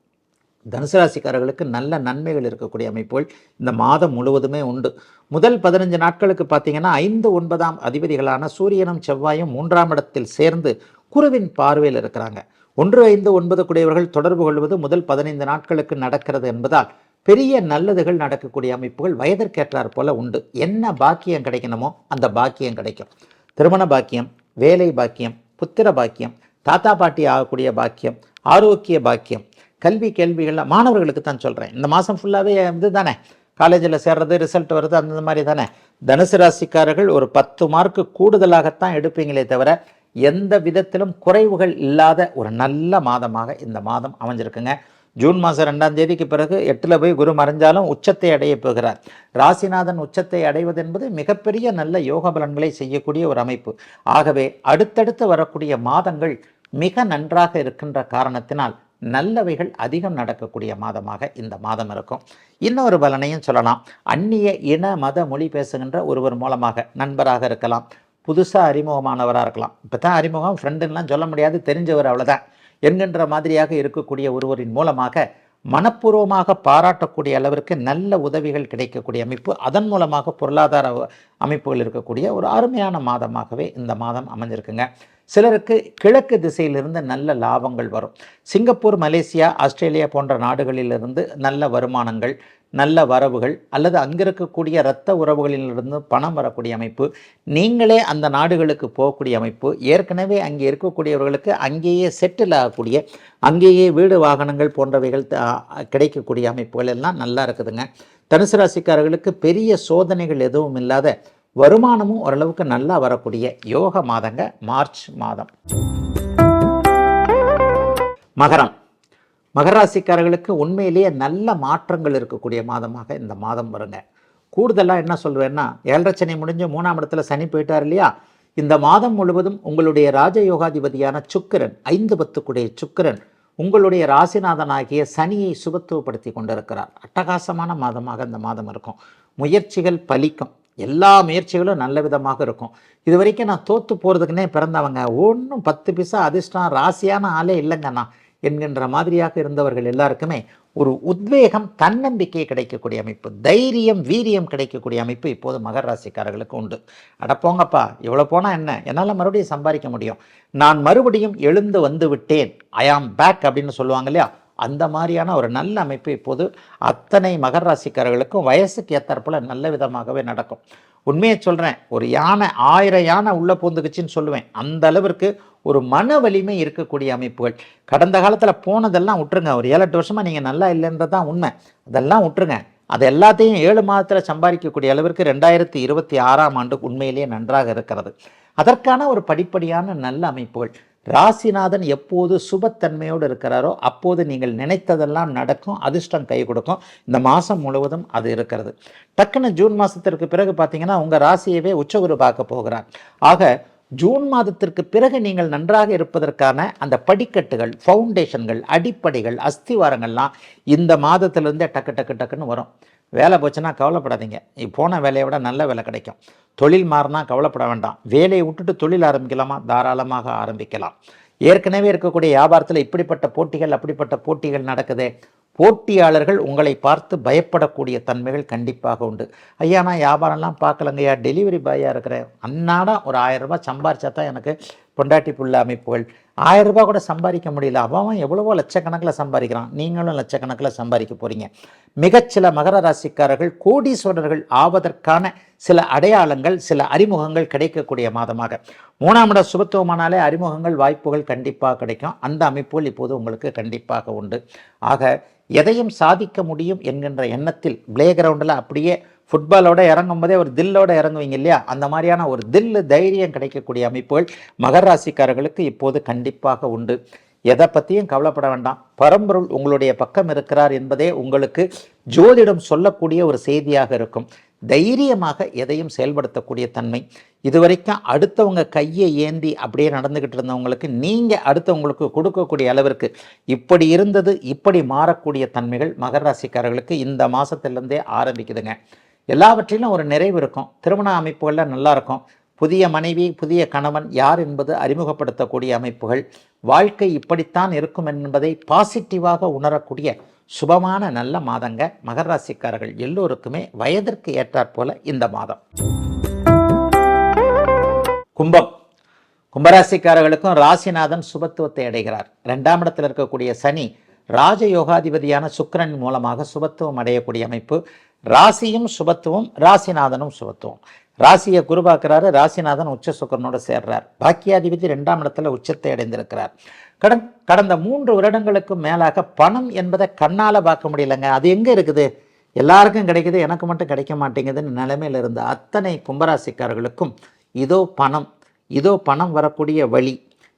தனுசு ராசிக்காரர்களுக்கு நல்ல நன்மைகள் இருக்கக்கூடிய அமைப்புகள் இந்த மாதம் முழுவதுமே உண்டு. முதல் 15 நாட்களுக்கு பார்த்தீங்கன்னா 5, 9ஆம் அதிபதிகளான சூரியனும் செவ்வாயும் 3ஆம் இடத்தில் சேர்ந்து குருவின் பார்வையில் இருக்கிறாங்க. 1, 5, 9 கூடியவர்கள் தொடர்பு கொள்வது முதல் 15 நாட்களுக்கு நடக்கிறது என்பதால் பெரிய நல்லதுகள் நடக்கக்கூடிய அமைப்புகள் வயதிற்கேற்றாற் போல உண்டு. என்ன பாக்கியம் கிடைக்கணுமோ அந்த பாக்கியம் கிடைக்கும். திருமண பாக்கியம், வேலை பாக்கியம், புத்திர பாக்கியம், தாத்தா பாட்டி ஆகக்கூடிய பாக்கியம், ஆரோக்கிய பாக்கியம், கல்வி கேள்விகளில் மாணவர்களுக்கு தான் சொல்கிறேன். இந்த மாதம் ஃபுல்லாகவே இது தானே, காலேஜில் சேர்றது, ரிசல்ட் வருது, அந்த மாதிரி தானே. தனுசு ராசிக்காரர்கள் ஒரு 10 மார்க்கு கூடுதலாகத்தான் எடுப்பீங்களே தவிர எந்த விதத்திலும் குறைவுகள் இல்லாத ஒரு நல்ல மாதமாக இந்த மாதம் அமைஞ்சிருக்குங்க. ஜூன் மாதம் 2ஆம் தேதிக்கு பிறகு 8ல் போய் குரு மறைஞ்சாலும் உச்சத்தை அடைய போகிறார். ராசிநாதன் உச்சத்தை அடைவது என்பது மிகப்பெரிய நல்ல யோக பலன்களை செய்யக்கூடிய ஒரு அமைப்பு. ஆகவே அடுத்தடுத்து வரக்கூடிய மாதங்கள் மிக நன்றாக இருக்கின்ற காரணத்தினால் நல்லவைகள் அதிகம் நடக்கக்கூடிய மாதமாக இந்த மாதம் இருக்கும். இன்னொரு பலனையும் சொல்லலாம். அந்நிய இன மத மொழி பேசுகின்ற ஒருவர் மூலமாக நண்பராக இருக்கலாம், புதுசாக அறிமுகமானவராக இருக்கலாம். இப்போ தான் அறிமுகம், ஃப்ரெண்டுன்னெலாம் சொல்ல முடியாது, தெரிஞ்சவர் அவ்வளோதான் என்கின்ற மாதிரியாக இருக்கக்கூடிய ஒருவரின் மூலமாக மனப்பூர்வமாக பாராட்டக்கூடிய அளவிற்கு நல்ல உதவிகள் கிடைக்கக்கூடிய அமைப்பு, அதன் மூலமாக பொருளாதார அமைப்புகள் இருக்கக்கூடிய ஒரு அருமையான மாதமாகவே இந்த மாதம் அமைஞ்சிருக்குங்க. சிலருக்கு கிழக்கு திசையிலிருந்து நல்ல லாபங்கள் வரும். சிங்கப்பூர், மலேசியா, ஆஸ்திரேலியா போன்ற நாடுகளிலிருந்து நல்ல வருமானங்கள், நல்ல வரவுகள், அல்லது அங்கே இருக்கக்கூடிய இரத்த உறவுகளிலிருந்து பணம் வரக்கூடிய அமைப்பு, நீங்களே அந்த நாடுகளுக்கு போகக்கூடிய அமைப்பு, ஏற்கனவே அங்கே இருக்கக்கூடியவர்களுக்கு அங்கேயே செட்டில் ஆகக்கூடிய, அங்கேயே வீடு வாகனங்கள் போன்றவைகள் கிடைக்கக்கூடிய அமைப்புகள் எல்லாம் நல்லா இருக்குதுங்க. தனுசு ராசிக்காரர்களுக்கு பெரிய சோதனைகள் எதுவும் இல்லாத வருமானமும் ஓரளவுக்கு நல்லா வரக்கூடிய யோக மாதங்க மார்ச் மாதம். மகராசிக்காரர்களுக்கு உண்மையிலேயே நல்ல மாற்றங்கள் இருக்கக்கூடிய மாதமாக இந்த மாதம் வருங்க. கூடுதலாக என்ன சொல்வேன்னா, 7.5 சனி முடிஞ்சு 3ஆம் இடத்துல சனி போயிட்டார் இல்லையா, இந்த மாதம் முழுவதும் உங்களுடைய ராஜயோகாதிபதியான சுக்கிரன், 5 10 கூடிய சுக்கிரன் உங்களுடைய ராசிநாதனாகிய சனியை சுபத்துவப்படுத்தி கொண்டிருக்கிறார். அட்டகாசமான மாதமாக இந்த மாதம் இருக்கும். முயற்சிகள் பலிக்கும். எல்லா முயற்சிகளும் நல்ல விதமாக இருக்கும். இது வரைக்கும் நான் தோற்று போகிறதுக்குன்னே பிறந்தவங்க, ஒன்றும் 10 பைசா அதிர்ஷ்டம் ராசியான ஆளே இல்லைங்கண்ணா என்கின்ற மாதிரியாக இருந்தவர்கள் எல்லாருக்குமே ஒரு உத்வேகம், தன்னம்பிக்கை கிடைக்கக்கூடிய அமைப்பு, தைரியம், வீரியம் கிடைக்கக்கூடிய அமைப்பு இப்போது மகர ராசிக்காரர்களுக்கு உண்டு. அடப்போங்கப்பா, இவ்வளோ போனால் என்ன, என்னால் மறுபடியும் சம்பாதிக்க முடியும், நான் மறுபடியும் எழுந்து வந்து விட்டேன், ஐ ஆம் பேக் அப்படின்னு சொல்லுவாங்க இல்லையா, அந்த மாதிரியான ஒரு நல்ல அமைப்பு இப்போது அத்தனை மகர ராசிக்காரர்களுக்கும் வயசுக்கு ஏற்றாற்போல நல்ல விதமாகவே நடக்கும். உண்மையை சொல்கிறேன், ஒரு யானை 1000 யானை உள்ளே பூந்துக்குச்சின்னு சொல்லுவேன். அந்த அளவிற்கு ஒரு மன வலிமை இருக்கக்கூடிய அமைப்புகள். கடந்த காலத்தில் போனதெல்லாம் விட்டுருங்க, ஒரு 7-8 வருஷமாக நீங்கள் நல்லா இல்லைன்றதான் உண்மை, அதெல்லாம் விட்டுருங்க. அது எல்லாத்தையும் 7 மாதத்தில் சம்பாதிக்கக்கூடிய அளவிற்கு 2026ஆம் ஆண்டு உண்மையிலேயே நன்றாக இருக்கிறது. அதற்கான ஒரு படிப்படியான நல்ல அமைப்புகள். ராசிநாதன் எப்போது சுபத்தன்மையோடு இருக்கிறாரோ அப்போது நீங்கள் நினைத்ததெல்லாம் நடக்கும், அதிர்ஷ்டம் கை கொடுக்கும். இந்த மாதம் முழுவதும் அது இருக்கிறது. டக்குன்னு ஜூன் மாதத்திற்கு பிறகு பார்த்தீங்கன்னா உங்கள் ராசியவே உச்சகுரு பார்க்க போகிறார். ஆக ஜூன் மாதத்திற்கு பிறகு நீங்கள் நன்றாக இருப்பதற்கான அந்த படிக்கட்டுகள், ஃபவுண்டேஷன்கள், அடிப்படைகள், அஸ்திவாரங்கள்லாம் இந்த மாதத்திலிருந்தே டக்கு டக்கு டக்குன்னு வரும். வேலை போச்சுன்னா கவலைப்படாதீங்க, போன வேலையை விட நல்ல வேலை கிடைக்கும். தொழில் மாறினா கவலைப்பட வேண்டாம். வேலையை விட்டுட்டு தொழில் ஆரம்பிக்கலாமா, தாராளமாக ஆரம்பிக்கலாம். ஏற்கனவே இருக்கக்கூடிய வியாபாரத்தில் இப்படிப்பட்ட போட்டிகள் அப்படிப்பட்ட போட்டிகள் நடக்குதே, போட்டியாளர்கள் உங்களை பார்த்து பயப்படக்கூடிய தன்மைகள் கண்டிப்பாக உண்டு. ஐயா நான் வியாபாரம்லாம் பார்க்கலங்கய்யா, டெலிவரி பாயாக இருக்கிறேன், அன்னாடம் ஒரு 1000 ரூபாய் சம்பாரிச்சா தான் எனக்கு பொண்டாட்டி புள்ள அமைப்புகள். 1000 ரூபாய் கூட சம்பாதிக்க முடியல, அவன் எவ்வளவோ லட்சக்கணக்கில் சம்பாதிக்கிறான், நீங்களும் லட்சக்கணக்கில் சம்பாதிக்க போகிறீங்க. மிகச்சில மகர ராசிக்காரர்கள் கோடீஸ்வரர்கள் ஆவதற்கான சில அடையாளங்கள், சில அறிமுகங்கள் கிடைக்கக்கூடிய மாதமாக. 3ஆம் இட சுபத்துவமானாலே அறிமுகங்கள், வாய்ப்புகள் கண்டிப்பாக கிடைக்கும். அந்த அமைப்புகள் இப்போது உங்களுக்கு கண்டிப்பாக உண்டு. ஆக எதையும் சாதிக்க முடியும் என்கின்ற எண்ணத்தில் பிளே கிரவுண்டில் அப்படியே ஃபுட்பாலோட இறங்கும் போதே ஒரு தில்லோட இறங்குவீங்க இல்லையா, அந்த மாதிரியான ஒரு தில்லு தைரியம் கிடைக்கக்கூடிய அமைப்புகள் மகர ராசிக்காரர்களுக்கு இப்போது கண்டிப்பாக உண்டு. எதை பற்றியும் கவலைப்பட வேண்டாம், பரம்பொருள் உங்களுடைய பக்கம் இருக்கிறார் என்பதே உங்களுக்கு ஜோதிடம் சொல்லக்கூடிய ஒரு செய்தியாக இருக்கும். தைரியமாக எதையும் செயல்படுத்தக்கூடிய தன்மை. இதுவரைக்கும் அடுத்தவங்க கையை ஏந்தி அப்படியே நடந்துக்கிட்டு இருந்தவங்களுக்கு நீங்கள் அடுத்தவங்களுக்கு கொடுக்கக்கூடிய அளவிற்கு இப்படி இருந்தது இப்படி மாறக்கூடிய தன்மைகள் மகர ராசிக்காரர்களுக்கு இந்த மாதத்திலேருந்தே ஆரம்பிக்குதுங்க. எல்லாவற்றிலும் ஒரு நிறைவு இருக்கும். திருமண அமைப்புகளில் நல்லா இருக்கும். புதிய மனைவி, புதிய கணவன் யார் என்பது அறிமுகப்படுத்தக்கூடிய அமைப்புகள். வாழ்க்கை இப்படித்தான் இருக்கும் என்பதை பாசிட்டிவாக உணரக்கூடிய சுபமான நல்ல மாதங்க மகர ராசிக்காரர்கள் எல்லோருக்குமே வயதிற்கு ஏற்றாற்போல இந்த மாதம். கும்பம். கும்பராசிக்காரர்களுக்கும் ராசிநாதன் சுபத்துவத்தை அடைகிறார். 2ஆம் இடத்தில் இருக்கக்கூடிய சனி ராஜயோகாதிபதியான சுக்கிரன் மூலமாக சுபத்துவம் அடையக்கூடிய அமைப்பு. ராசியும் சுபத்துவம், ராசிநாதனும் சுபத்துவம். ராசியை குரு பார்க்கிறாரு, ராசிநாதன் உச்ச சுக்கிரனோடு சேர்றார். பாக்கியாதிபதி 2ஆம் இடத்துல உச்சத்தை அடைந்திருக்கிறார். கடந்த 3 வருடங்களுக்கு மேலாக பணம் என்பதை கண்ணால் பார்க்க முடியலங்க. அது எங்கே இருக்குது, எல்லாருக்கும் கிடைக்குது, எனக்கு மட்டும் கிடைக்க மாட்டேங்குதுன்னு நிலைமையில் இருந்த அத்தனை கும்பராசிக்காரர்களுக்கும் இதோ பணம், இதோ பணம் வரக்கூடிய வழி,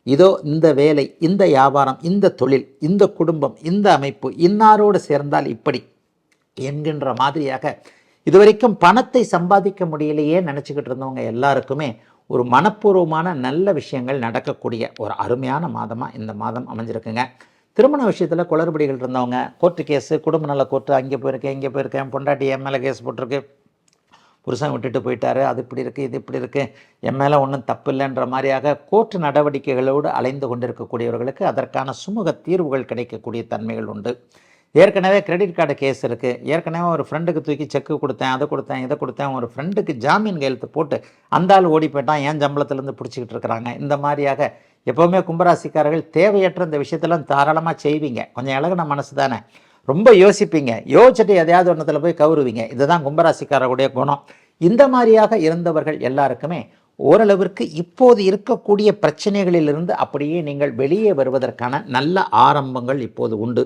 இதோ இந்த வேலை, இந்த வியாபாரம், இந்த தொழில், இந்த குடும்பம், இந்த அமைப்பு, இன்னாரோடு சேர்ந்தால் இப்படி என்கின்ற மாதிரியாக இதுவரைக்கும் பணத்தை சம்பாதிக்க முடியலையே நினச்சிக்கிட்டு இருந்தவங்க எல்லாருக்குமே ஒரு மனப்பூர்வமான நல்ல விஷயங்கள் நடக்கக்கூடிய ஒரு அருமையான மாதமாக இந்த மாதம் அமைஞ்சிருக்குங்க. திருமண விஷயத்தில் குளறுபடிகள் இருந்தவங்க, கோர்ட்டு கேஸு, குடும்ப நல கோர்ட்டு, அங்கே போயிருக்கேன் இங்கே போயிருக்கேன், பொண்டாட்டி என் மேலே கேஸ் போட்டிருக்கு, புருஷன் விட்டுட்டு போயிட்டாரு, அது இப்படி இருக்குது இது இப்படி இருக்குது, என் மேலே ஒன்றும் தப்பு இல்லைன்ற மாதிரியாக கோர்ட்டு நடவடிக்கைகளோடு அலைந்து கொண்டிருக்கக்கூடியவர்களுக்கு அதற்கான சுமூக தீர்வுகள் கிடைக்கக்கூடிய தன்மைகள் உண்டு. ஏற்கனவே கிரெடிட் கார்டு கேஸ் இருக்குது, ஏற்கனவே ஒரு ஃப்ரெண்டுக்கு தூக்கி செக்கு கொடுத்தேன், அதை கொடுத்தேன், இதை கொடுத்தேன், ஒரு ஃப்ரெண்டுக்கு ஜாமீன் கையெழுத்து போட்டு அந்த ஆள் ஓடி போயிட்டான், ஏன் சம்பளத்துலேருந்து பிடிச்சிக்கிட்டு இருக்கிறாங்க. இந்த மாதிரியாக எப்போவுமே கும்பராசிக்காரர்கள் தேவையற்ற இந்த விஷயத்தெல்லாம் தாராளமாக செய்வீங்க. கொஞ்சம் இலகுன மனசு தானே, ரொம்ப யோசிப்பீங்க, யோசிச்சுட்டு எதையாவது ஒன்றத்தில் போய் கவுருவீங்க. இதுதான் கும்பராசிக்காரர்களுடைய குணம். இந்த மாதிரியாக இருந்தவர்கள் எல்லாருக்குமே ஓரளவிற்கு இப்போது இருக்கக்கூடிய பிரச்சனைகளிலிருந்து அப்படியே நீங்கள் வெளியே வருவதற்கான நல்ல ஆரம்பங்கள் இப்போது உண்டு.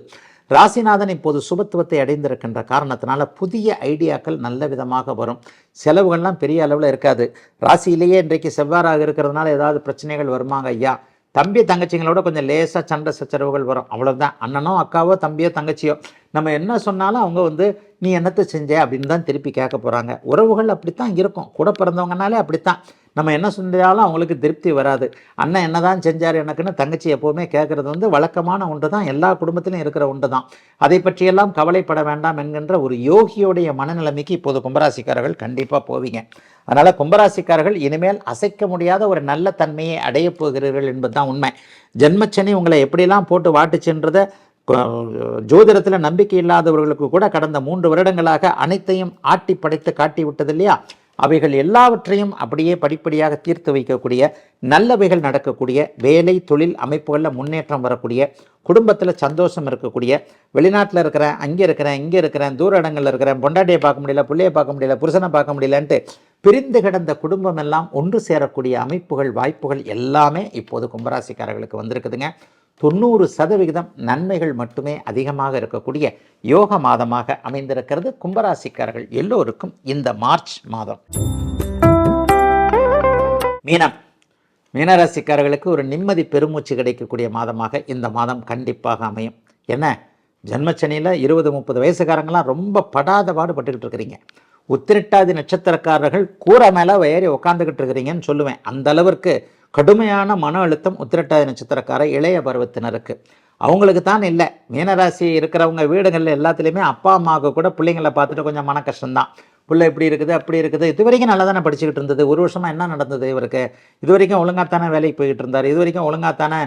ராசிநாதன் இப்போது சுபத்துவத்தை அடைந்திருக்கின்ற காரணத்தினால புதிய ஐடியாக்கள் நல்ல விதமாக வரும். செலவுகள்லாம் பெரிய அளவில் இருக்காது. ராசியிலேயே இன்றைக்கு செவ்வாறாக இருக்கிறதுனால ஏதாவது பிரச்சனைகள் வருமாங்க ஐயா, தம்பி தங்கச்சிங்களோட கொஞ்சம் லேசாக சண்டை சச்சரவுகள் வரும், அவ்வளோதான். அண்ணனோ அக்காவோ தம்பியோ தங்கச்சியோ நம்ம என்ன சொன்னாலும் அவங்க வந்து நீ என்னத்தை செஞ்ச அப்படின்னு தான் திருப்பி கேட்க போகிறாங்க. உறவுகள் அப்படித்தான் இருக்கும், கூட பிறந்தவங்கனாலே அப்படித்தான். நம்ம என்ன செஞ்சாலும் அவங்களுக்கு திருப்தி வராது. அண்ணன் என்ன தான் செஞ்சார் எனக்குன்னு தங்கச்சி எப்போவுமே கேட்குறது வந்து வழக்கமான ஒன்று தான், எல்லா குடும்பத்திலும் இருக்கிற ஒன்று தான். அதை பற்றியெல்லாம் கவலைப்பட வேண்டாம் என்கின்ற ஒரு யோகியோடைய மனநிலைமைக்கு இப்போது கும்பராசிக்காரர்கள் கண்டிப்பாக போவீங்க. அதனால் கும்பராசிக்காரர்கள் இனிமேல் அசைக்க முடியாத ஒரு நல்ல தன்மையை அடையப் போகிறீர்கள் என்பது தான் உண்மை. ஜென்மச்சனி உங்களை எப்படிலாம் போட்டு வாட்டுச்சுன்றதை ஜோதிடத்தில் நம்பிக்கை இல்லாதவர்களுக்கு கூட கடந்த 3 வருடங்களாக அனைத்தையும் ஆட்டி படைத்து காட்டி விட்டது இல்லையா? அவைகள் எல்லாவற்றையும் அப்படியே படிப்படியாக தீர்த்து வைக்கக்கூடிய, நல்லவைகள் நடக்கக்கூடிய, வேலை தொழில் அமைப்புகளில் முன்னேற்றம் வரக்கூடிய, குடும்பத்தில் சந்தோஷம் இருக்கக்கூடிய, வெளிநாட்டில் இருக்கிறேன், அங்கே இருக்கிறேன், இங்கே இருக்கிறேன், தூர இடங்களில் இருக்கிறேன், பொண்டாட்டியை பார்க்க முடியல, பிள்ளையை பார்க்க முடியல, புருஷனை பார்க்க முடியலன்ட்டு பிரிந்து கிடந்த குடும்பம் எல்லாம் ஒன்று சேரக்கூடிய அமைப்புகள், வாய்ப்புகள் எல்லாமே இப்போது கும்பராசிக்காரர்களுக்கு வந்திருக்குதுங்க. 90% நன்மைகள் மட்டுமே அதிகமாக இருக்கக்கூடிய யோக மாதமாக அமைந்திருக்கிறது கும்பராசிக்காரர்கள் எல்லோருக்கும் இந்த மார்ச் மாதம். மீனராசிக்காரர்களுக்கு ஒரு நிம்மதி பெருமூச்சு கிடைக்கக்கூடிய மாதமாக இந்த மாதம் கண்டிப்பாக அமையும். என்ன, ஜென்மச்சனியில் 20-30 வயசுக்காரங்களாம் ரொம்ப படாத பாடுபட்டுக்கிட்டு இருக்கிறீங்க. உத்திரட்டாதி நட்சத்திரக்காரர்கள் கூரை மேலே ஏறி உட்காந்துக்கிட்டு இருக்கிறீங்கன்னு சொல்லுவேன். அந்த அளவிற்கு கடுமையான மன அழுத்தம் உத்திரட்டாதி நட்சத்திரக்கார இளைய பருவத்தினருக்கு. அவங்களுக்கு தான் இல்லை, மீனராசி இருக்கிறவங்க வீடுகளில் எல்லாத்துலேயுமே அப்பா அம்மாவுக்கு கூட பிள்ளைங்களை பார்த்துட்டு கொஞ்சம் மன கஷ்டம்தான். பிள்ளை இப்படி இருக்குது அப்படி இருக்குது, இது வரைக்கும் நல்லா தானே படிச்சுக்கிட்டு இருந்தது, ஒரு வருஷமாக என்ன நடந்தது இவருக்கு, இது வரைக்கும் ஒழுங்காத்தானே வேலைக்கு போய்கிட்டு இருந்தார், இது வரைக்கும் ஒழுங்காத்தானே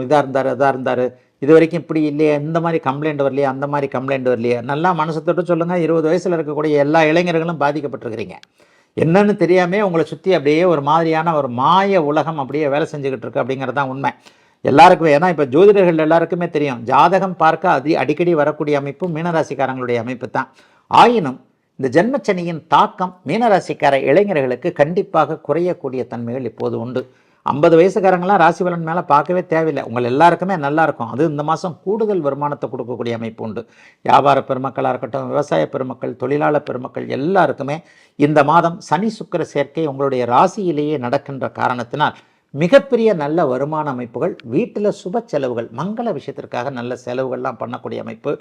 இதாக இருந்தார், இது வரைக்கும் இப்படி இல்லையே, இந்த மாதிரி கம்ப்ளைண்ட் வரலையே, அந்த மாதிரி கம்ப்ளைண்ட் வரலையே. நல்லா மனசை தொட்டு சொல்லுங்கள், 20 வயசில் இருக்கக்கூடிய எல்லா இளைஞர்களும் பாதிக்கப்பட்டிருக்கிறீங்க. என்னன்னு தெரியாமல் உங்களை சுற்றி அப்படியே ஒரு மாதிரியான ஒரு மாய உலகம் அப்படியே வேலை செஞ்சுக்கிட்டு இருக்கு அப்படிங்கிறது தான் உண்மை எல்லாருக்குமே. ஏன்னா இப்போ ஜோதிடர்கள் எல்லாருக்குமே தெரியும், ஜாதகம் பார்க்க அடிக்கடி வரக்கூடிய அமைப்பு மீனராசிக்காரங்களுடைய அமைப்பு தான். ஆயினும் இந்த ஜென்மச்சனியின் தாக்கம் மீனராசிக்கார இளைஞர்களுக்கு கண்டிப்பாக குறையக்கூடிய தன்மைகள் இப்போது உண்டு. 50 வயசுக்காரங்களாம் ராசி பலன் மேலே பார்க்கவே தேவையில்லை, உங்கள் எல்லாருக்குமே நல்லா இருக்கும். அது இந்த மாதம் கூடுதல் வருமானத்தை கொடுக்கக்கூடிய அமைப்பு உண்டு. வியாபார பெருமக்களாக இருக்கட்டும், விவசாய பெருமக்கள், தொழிலாளர் பெருமக்கள் எல்லாருக்குமே இந்த மாதம் சனி சுக்கிர சேர்க்கை உங்களுடைய ராசியிலேயே நடக்கின்ற காரணத்தினால் மிகப்பெரிய நல்ல வருமான அமைப்புகள், வீட்டில் சுப செலவுகள், மங்கள விஷயத்திற்காக நல்ல செலவுகள்லாம் பண்ணக்கூடிய அமைப்பு.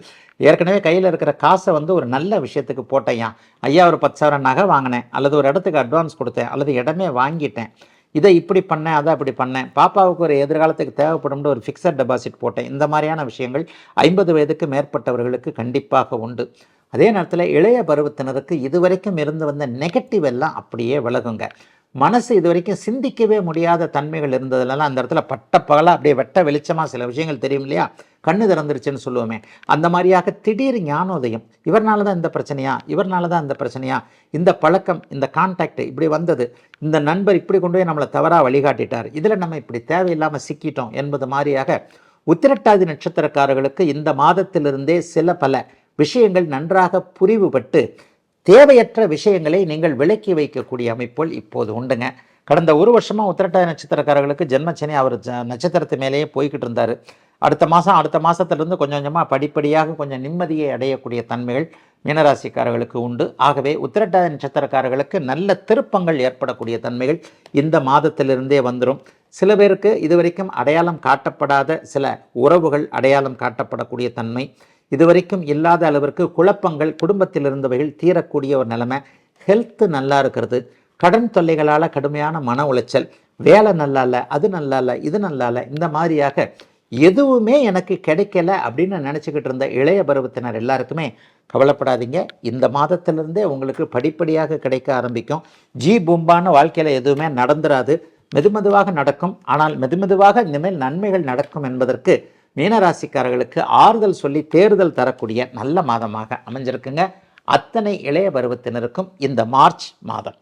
ஏற்கனவே கையில் இருக்கிற காசை வந்து ஒரு நல்ல விஷயத்துக்கு போட்டேன், ஐயா ஒரு 10,000 நகை வாங்கினேன், அல்லது ஒரு இடத்துக்கு அட்வான்ஸ் கொடுத்தேன், அல்லது இடமே வாங்கிட்டேன், இதை இப்படி பண்ணேன், அதை அப்படி பண்ணேன், பாப்பாவுக்கு ஒரு எதிர்காலத்துக்கு தேவைப்படும் ஒரு ஃபிக்ஸட் டெபாசிட் போட்டேன். இந்த மாதிரியான விஷயங்கள் 50 வயதுக்கு மேற்பட்டவர்களுக்கு கண்டிப்பாக உண்டு. அதே நேரத்தில் இளைய பருவத்தினருக்கு இதுவரைக்கும் இருந்து வந்த நெகட்டிவ் எல்லாம் அப்படியே விலகுங்க. மனசு இது வரைக்கும் சிந்திக்கவே முடியாத தன்மைகள் இருந்ததுலாம் அந்த இடத்துல பட்ட பகலாக அப்படியே வெட்ட வெளிச்சமாக சில விஷயங்கள் தெரியும் இல்லையா, கண்ணு திறந்துருச்சுன்னு சொல்லுவோமே, அந்த மாதிரியாக திடீர் ஞானோதயம். இவர்னால தான் இந்த பிரச்சனையா, இவர்னால தான் இந்த பிரச்சனையா, இந்த பழக்கம், இந்த கான்டாக்ட் இப்படி வந்தது, இந்த நண்பர் இப்படி கொண்டு போய் நம்மளை தவறாக வழிகாட்டிட்டார், இதில் நம்ம இப்படி தேவையில்லாமல் சிக்கிட்டோம் என்பது மாதிரியாக உத்திரட்டாதி நட்சத்திரக்காரர்களுக்கு இந்த மாதத்திலிருந்தே சில பல விஷயங்கள் நன்றாக புரிவுபட்டு தேவையற்ற விஷயங்களை நீங்கள் விலக்கி வைக்கக்கூடிய அமைப்புகள் இப்போது உண்டுங்க. கடந்த ஒரு வருஷமாக உத்திரட்டாதி நட்சத்திரக்காரர்களுக்கு ஜென்மச்சனி அவர் நட்சத்திரத்து மேலேயே போய்கிட்டு இருந்தார். அடுத்த மாதத்திலிருந்து கொஞ்சம் கொஞ்சமாக படிப்படியாக கொஞ்சம் நிம்மதியை அடையக்கூடிய தன்மைகள் மீனராசிக்காரர்களுக்கு உண்டு. ஆகவே உத்திரட்டாதி நட்சத்திரக்காரர்களுக்கு நல்ல திருப்பங்கள் ஏற்படக்கூடிய தன்மைகள் இந்த மாதத்திலிருந்தே வந்துடும். சில பேருக்கு இதுவரைக்கும் அடையாளம் காட்டப்படாத சில உறவுகள் அடையாளம் காட்டப்படக்கூடிய தன்மை, இதுவரைக்கும் இல்லாத அளவிற்கு குழப்பங்கள் குடும்பத்தில் இருந்தவைகள் தீரக்கூடிய ஒரு நிலைமை, ஹெல்த்து நல்லா இருக்கிறது, கடன் தொல்லைகளால் கடுமையான மன உளைச்சல், வேலை நல்லா இல்லை, அது நல்லா இல்லை, இது நல்லா இல்லை, இந்த மாதிரியாக எதுவுமே எனக்கு கிடைக்கல அப்படின்னு நினச்சிக்கிட்டு இருந்த இளைய பருவத்தினர் எல்லாருக்குமே கவலைப்படாதீங்க. இந்த மாதத்திலிருந்தே உங்களுக்கு படிப்படியாக கிடைக்க ஆரம்பிக்கும். பூம்பான வாழ்க்கையில் எதுவுமே நடந்துராது, மெதுமெதுவாக நடக்கும். ஆனால் மெதுமெதுவாக இனிமேல் நன்மைகள் நடக்கும் என்பதற்கு மீனராசிக்காரர்களுக்கு ஆறுதல் சொல்லி தேறுதல் தரக்கூடிய நல்ல மாதமாக அமைஞ்சிருக்குங்க. அத்தனை இளைய பருவத்தினருக்கும் இந்த மார்ச் மாதம்